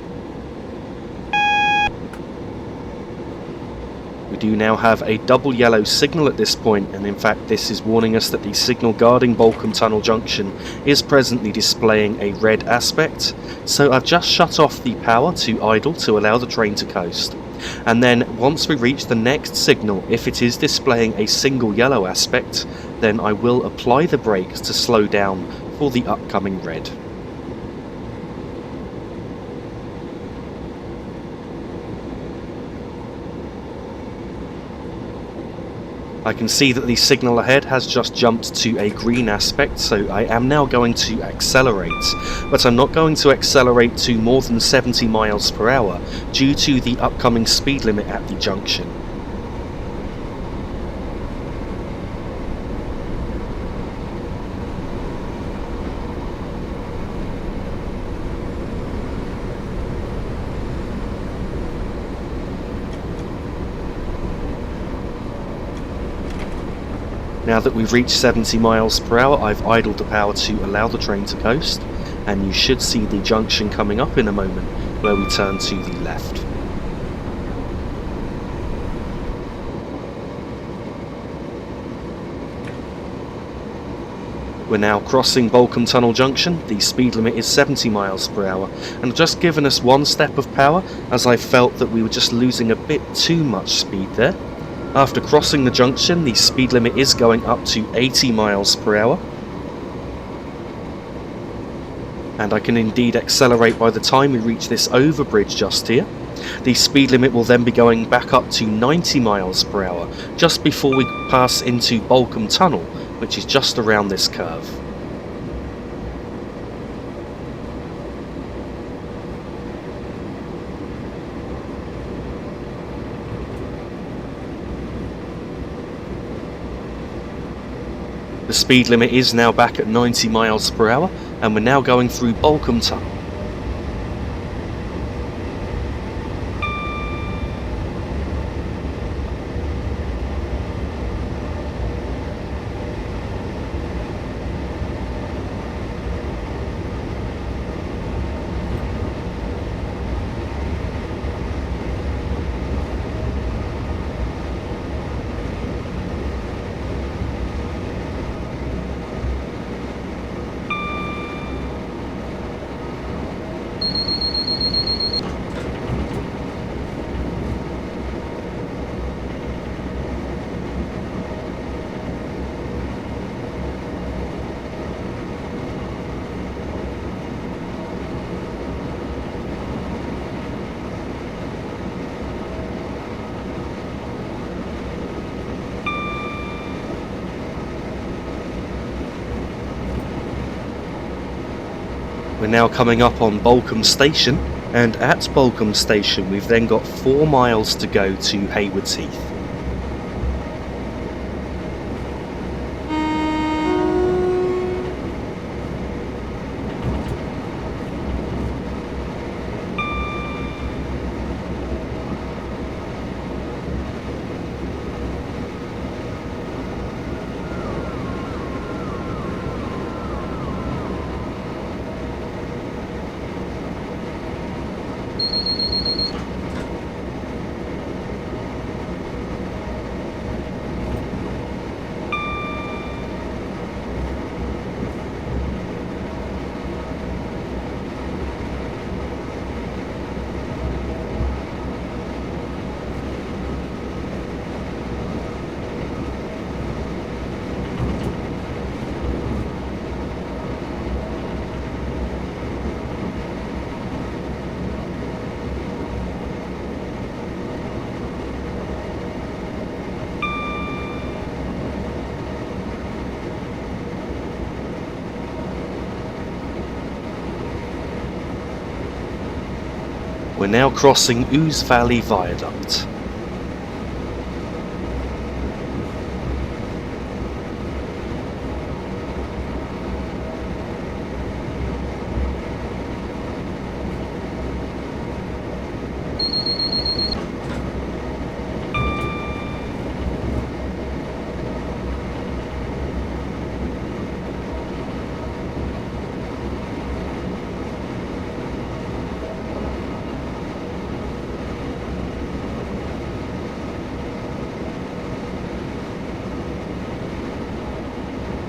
We do now have a double yellow signal at this point, and in fact this is warning us that the signal guarding Balcombe Tunnel Junction is presently displaying a red aspect, so I've just shut off the power to idle to allow the train to coast. And then once we reach the next signal, if it is displaying a single yellow aspect, then I will apply the brakes to slow down for the upcoming red. I can see that the signal ahead has just jumped to a green aspect, so I am now going to accelerate, but I'm not going to accelerate to more than 70 miles per hour due to the upcoming speed limit at the junction. Now that we've reached 70 miles per hour, I've idled the power to allow the train to coast, and you should see the junction coming up in a moment where we turn to the left. We're now crossing Balcombe Tunnel Junction. The speed limit is 70 miles per hour, and I've just given us one step of power as I felt that we were just losing a bit too much speed there. After crossing the junction, the speed limit is going up to 80 miles per hour. And I can indeed accelerate by the time we reach this overbridge just here. The speed limit will then be going back up to 90 miles per hour just before we pass into Balcombe Tunnel, which is just around this curve. The speed limit is now back at 90 miles per hour, and we're now going through Balcombe Tunnel. We're now coming up on Balcombe Station, and at Balcombe Station we've then got 4 miles to go to Haywards Heath. We're now crossing Ouse Valley Viaduct.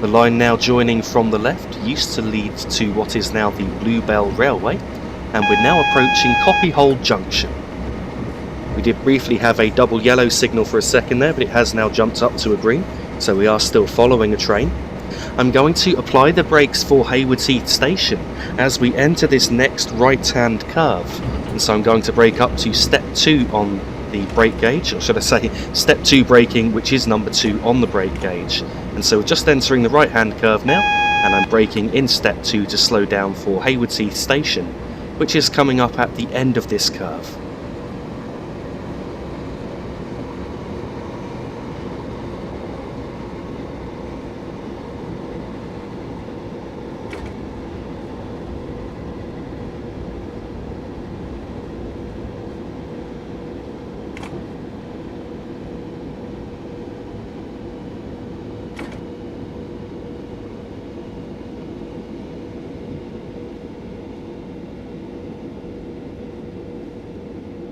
The line now joining from the left used to lead to what is now the Bluebell Railway, and we're now approaching Copyhold Junction. We did briefly have a double yellow signal for a second there, but it has now jumped up to a green, so we are still following a train. I'm going to apply the brakes for Haywards Heath Station as we enter this next right-hand curve, and so I'm going to brake up to step 2 on the brake gauge, or should I say step 2 braking, which is number 2 on the brake gauge. And so we're just entering the right hand curve now, and I'm braking in step 2 to slow down for Haywards Heath station, which is coming up at the end of this curve.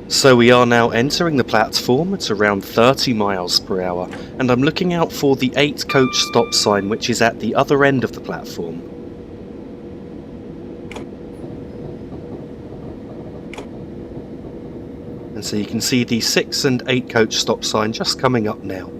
So we are now entering the platform at around 30 miles per hour, and I'm looking out for the 8 coach stop sign, which is at the other end of the platform. And so you can see the 6 and 8 coach stop sign just coming up now.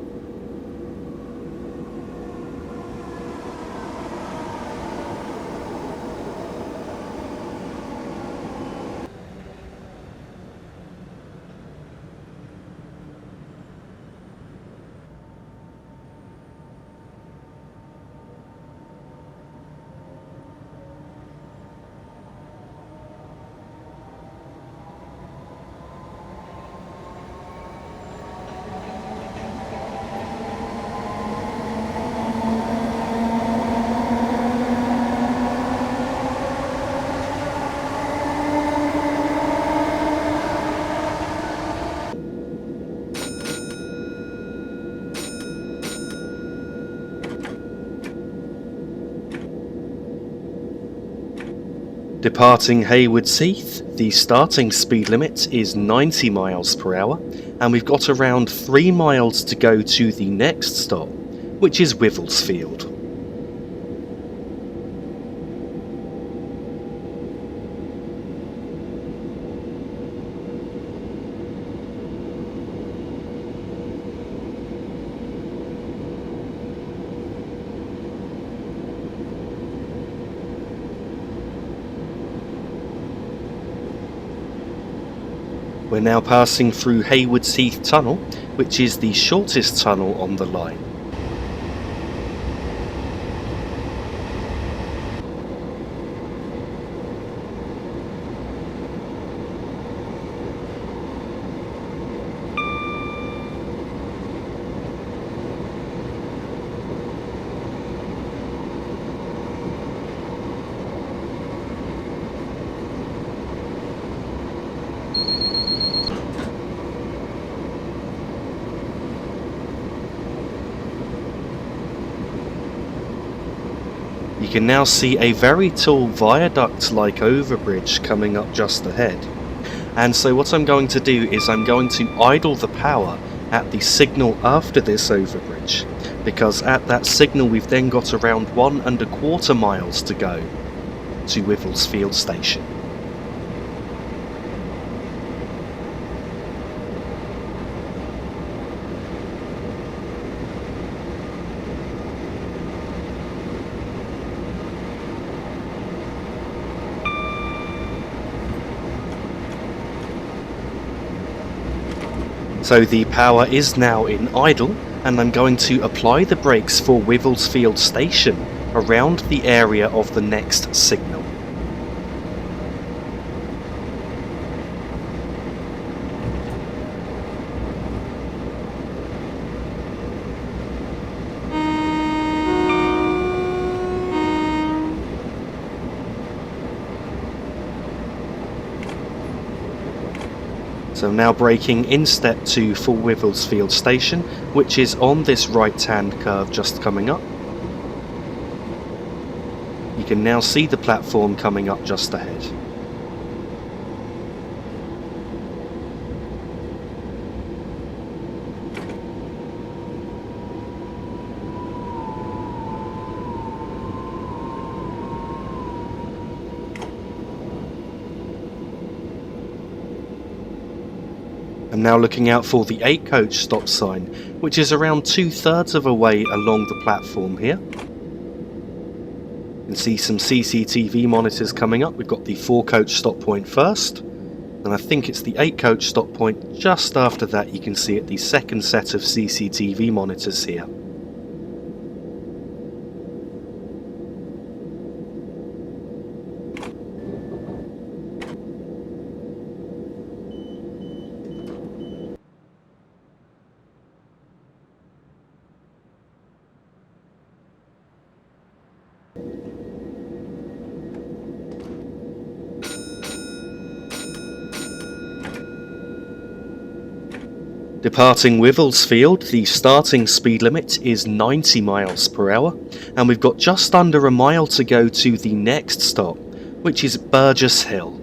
Departing Haywards Heath, the starting speed limit is 90 miles per hour, and we've got around 3 miles to go to the next stop, which is Wivelsfield. We're now passing through Haywards Heath Tunnel, which is the shortest tunnel on the line. You can now see a very tall viaduct-like overbridge coming up just ahead. And so what I'm going to do is I'm going to idle the power at the signal after this overbridge, because at that signal we've then got around 1¼ miles to go to Wivelsfield station. So the power is now in idle, and I'm going to apply the brakes for Wivelsfield station around the area of the next signal. So I'm now braking in step 2 for Wivelsfield station, which is on this right hand curve just coming up. You can now see the platform coming up just ahead. I'm now looking out for the 8 coach stop sign, which is around 2/3 of a way along the platform here. You can see some CCTV monitors coming up. We've got the 4 coach stop point first, and I think it's the 8 coach stop point. Just after that you can see it, the second set of CCTV monitors here. Departing Wivelsfield, the starting speed limit is 90 miles per hour, and we've got just under a mile to go to the next stop, which is Burgess Hill.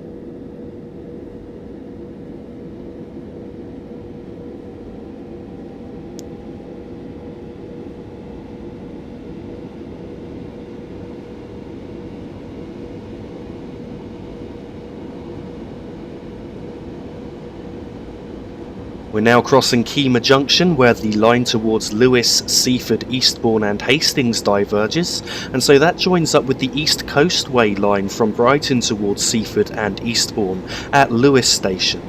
We're now crossing Clapham Junction, where the line towards Lewes, Seaford, Eastbourne and Hastings diverges, and so that joins up with the East Coastway line from Brighton towards Seaford and Eastbourne at Lewes Station.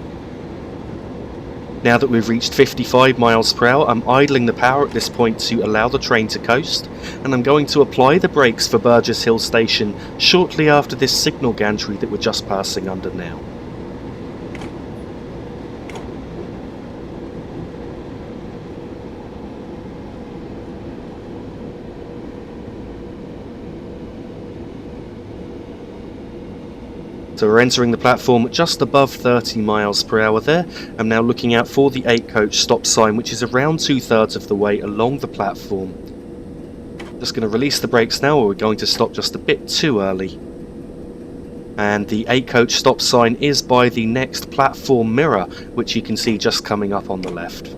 Now that we've reached 55 miles per hour, I'm idling the power at this point to allow the train to coast, and I'm going to apply the brakes for Burgess Hill Station shortly after this signal gantry that we're just passing under now. So we're entering the platform just above 30 miles per hour there. I'm now looking out for the 8 coach stop sign, which is around 2/3 of the way along the platform. Just going to release the brakes now, or we're going to stop just a bit too early. And the 8 coach stop sign is by the next platform mirror, which you can see just coming up on the left.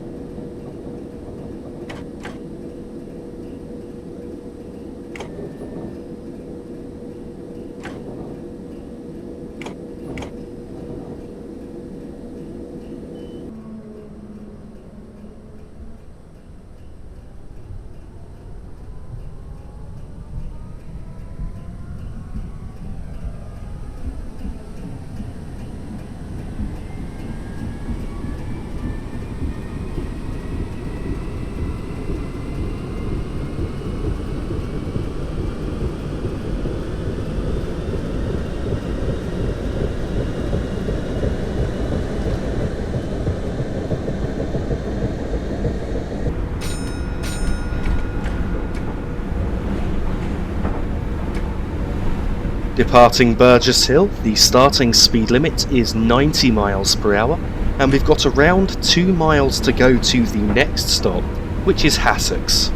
Departing Burgess Hill, the starting speed limit is 90 miles per hour, and we've got around 2 miles to go to the next stop, which is Hassocks.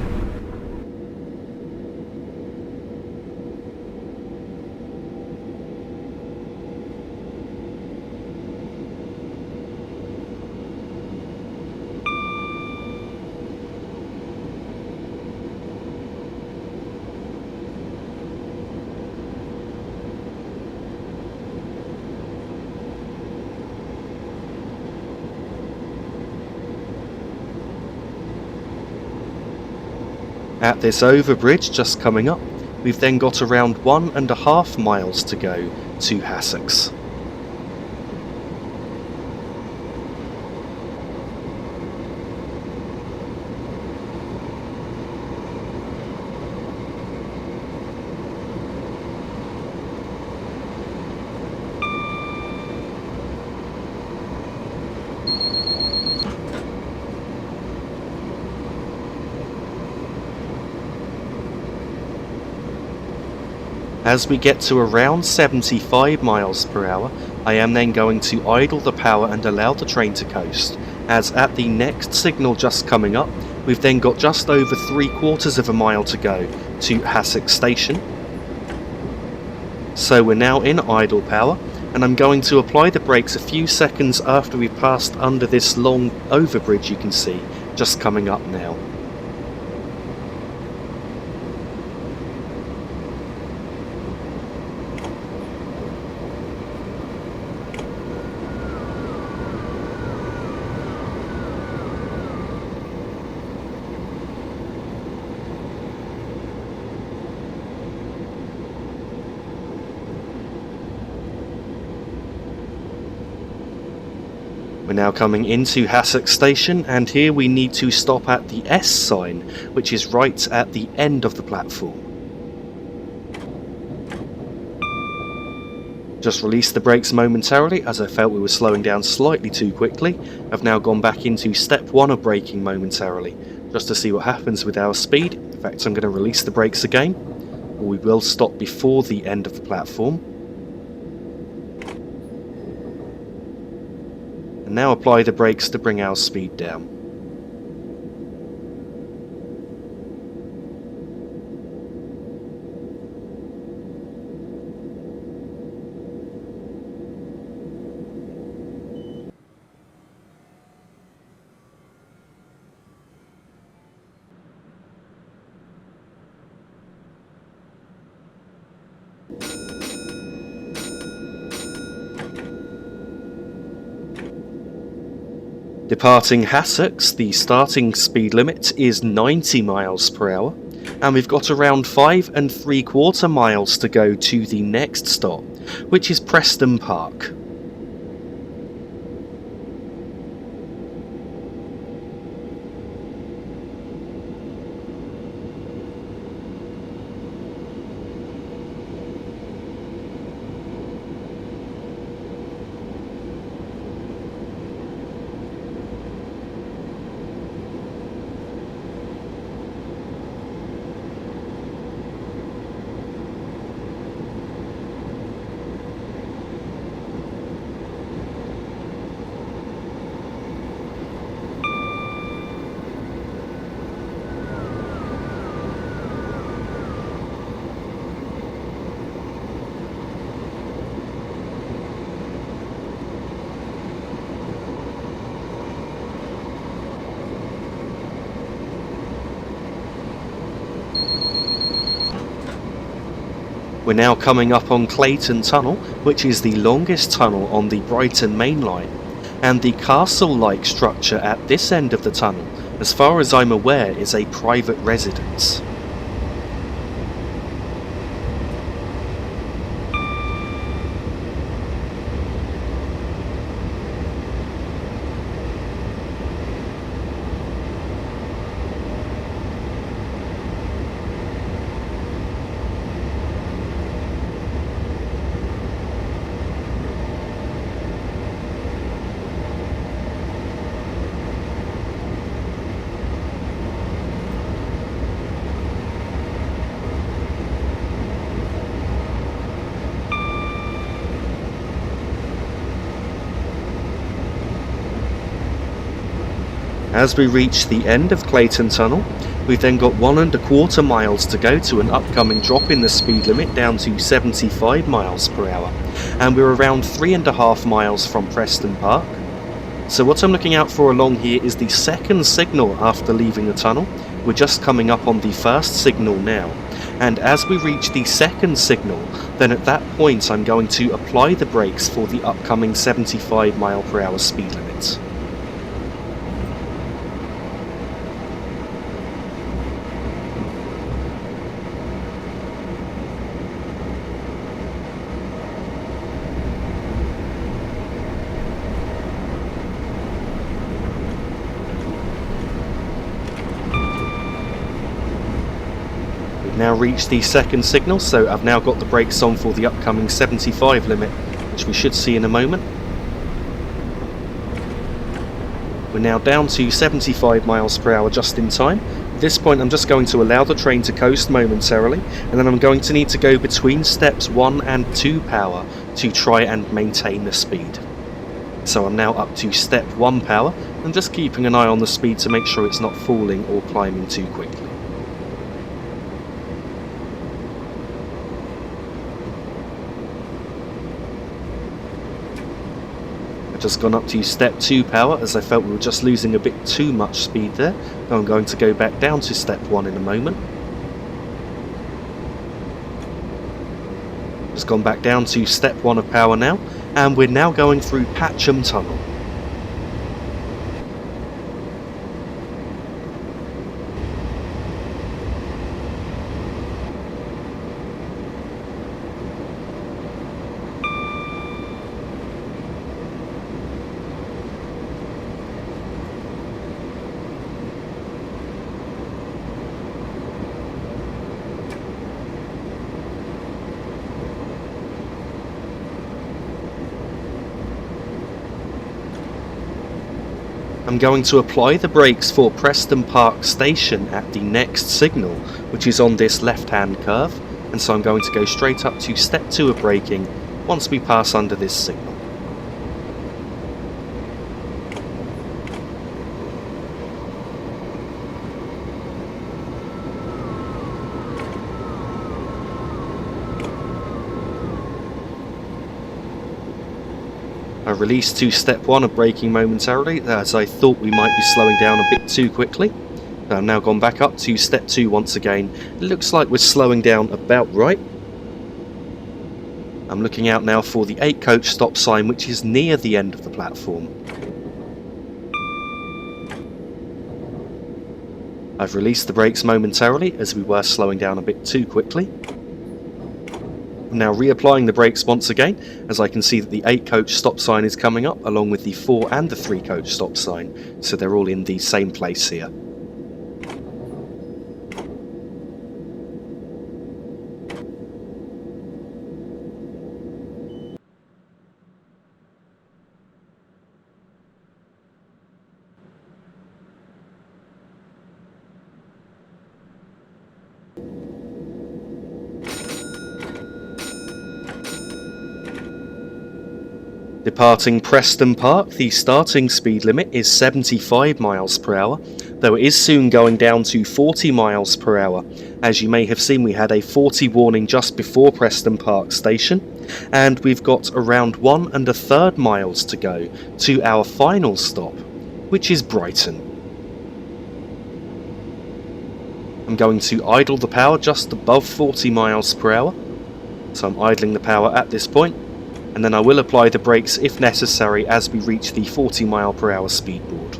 At this overbridge just coming up, we've then got around 1.5 miles to go to Hassocks. As we get to around 75 miles per hour, I am then going to idle the power and allow the train to coast, as at the next signal just coming up, we've then got just over 3/4 of a mile to go to Hassocks Station. So we're now in idle power, and I'm going to apply the brakes a few seconds after we've passed under this long overbridge you can see, just coming up now. We're now coming into Hassocks station, and here we need to stop at the S sign, which is right at the end of the platform. Just released the brakes momentarily as I felt we were slowing down slightly too quickly. I've now gone back into step 1 of braking momentarily, just to see what happens with our speed. In fact, I'm going to release the brakes again. We will stop before the end of the platform. And now apply the brakes to bring our speed down. Departing Hassocks, the starting speed limit is 90 miles per hour, and we've got around 5 3/4 miles to go to the next stop, which is Preston Park. We're now coming up on Clayton Tunnel, which is the longest tunnel on the Brighton main line, and the castle-like structure at this end of the tunnel, as far as I'm aware, is a private residence. As we reach the end of Clayton Tunnel, we've then got 1 1/4 miles to go to an upcoming drop in the speed limit down to 75 miles per hour, and we're around 3.5 miles from Preston Park. So what I'm looking out for along here is the second signal after leaving the tunnel. We're just coming up on the first signal now, and as we reach the second signal, then at that point I'm going to apply the brakes for the upcoming 75 mile per hour speed limit. Now reached the second signal, so I've now got the brakes on for the upcoming 75 limit, which we should see in a moment. We're now down to 75 miles per hour just in time. At this point I'm just going to allow the train to coast momentarily, and then I'm going to need to go between steps 1 and 2 power to try and maintain the speed. So I'm now up to step 1 power, and just keeping an eye on the speed to make sure it's not falling or climbing too quickly. Just gone up to step 2 power as I felt we were just losing a bit too much speed there. I'm going to go back down to step 1 in a moment. Just gone back down to step 1 of power now, and we're now going through Patcham Tunnel. I'm going to apply the brakes for Preston Park Station at the next signal, which is on this left-hand curve, and so I'm going to go straight up to step 2 of braking once we pass under this signal. I released to step 1 of braking momentarily as I thought we might be slowing down a bit too quickly. I've now gone back up to step 2 once again. It looks like we're slowing down about right. I'm looking out now for the 8 coach stop sign, which is near the end of the platform. I've released the brakes momentarily as we were slowing down a bit too quickly. I'm now reapplying the brakes once again, as I can see that the 8 coach stop sign is coming up along with the 4 and the 3 coach stop sign, so they're all in the same place here. Departing Preston Park, the starting speed limit is 75 miles per hour, though it is soon going down to 40 miles per hour. As you may have seen, we had a 40 warning just before Preston Park Station, and we've got around 1 1/3 miles to go to our final stop, which is Brighton. I'm going to idle the power just above 40 miles per hour, so I'm idling the power at this point. And then I will apply the brakes if necessary as we reach the 40 mile per hour speed board.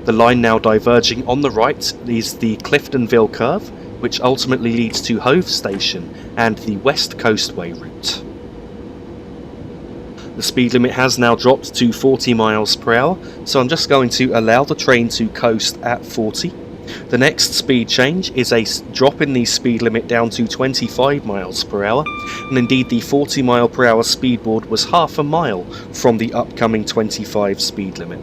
The line now diverging on the right is the Cliftonville curve, which ultimately leads to Hove Station and the West Coastway route. The speed limit has now dropped to 40 miles per hour, so I'm just going to allow the train to coast at 40. The next speed change is a drop in the speed limit down to 25 miles per hour, and indeed the 40 mile per hour speed board was half a mile from the upcoming 25 speed limit.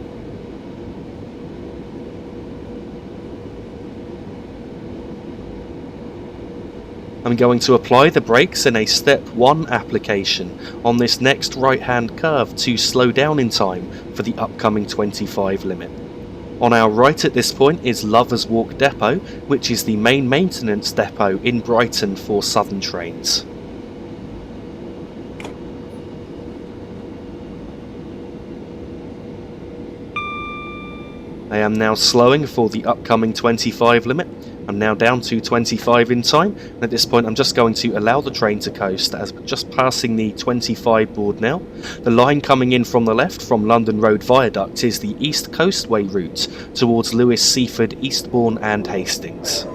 I'm going to apply the brakes in a step 1 application on this next right hand curve to slow down in time for the upcoming 25 limit. On our right at this point is Lovers Walk Depot, which is the main maintenance depot in Brighton for Southern trains. I am now slowing for the upcoming 25 limit. I'm now down to 25 in time, and at this point I'm just going to allow the train to coast as we're just passing the 25 board now. The line coming in from the left from London Road Viaduct is the East Coastway route towards Lewes, Seaford, Eastbourne and Hastings.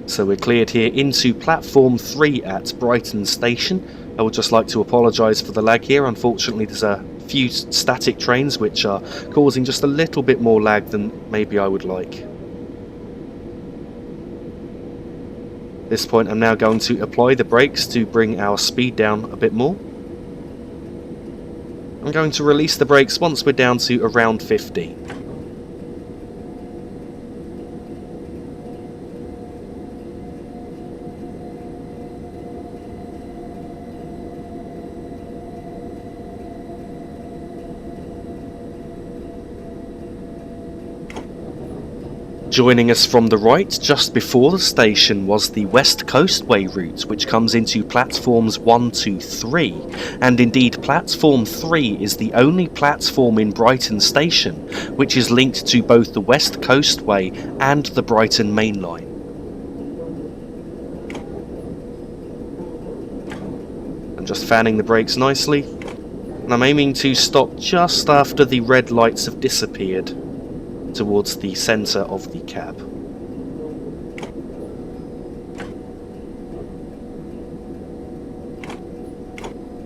So we're cleared here into platform 3 at Brighton Station. I would just like to apologise for the lag here. Unfortunately there's a few static trains which are causing just a little bit more lag than maybe I would like. At this point I'm now going to apply the brakes to bring our speed down a bit more. I'm going to release the brakes once we're down to around 50. Joining us from the right, just before the station, was the West Coastway route, which comes into platforms 1 to 3. And indeed, platform 3 is the only platform in Brighton Station which is linked to both the West Coastway and the Brighton Main Line. I'm just fanning the brakes nicely, and I'm aiming to stop just after the red lights have disappeared towards the centre of the cab.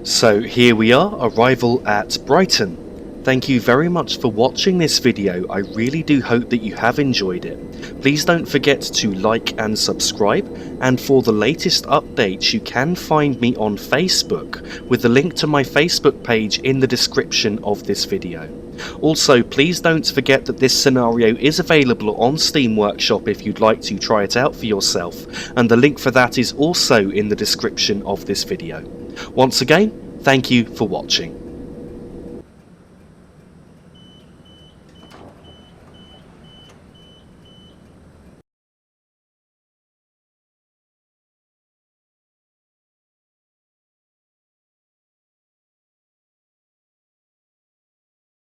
So here we are, arrival at Brighton. Thank you very much for watching this video. I really do hope that you have enjoyed it. Please don't forget to like and subscribe, and for the latest updates you can find me on Facebook with the link to my Facebook page in the description of this video. Also, please don't forget that this scenario is available on Steam Workshop if you'd like to try it out for yourself, and the link for that is also in the description of this video. Once again, thank you for watching.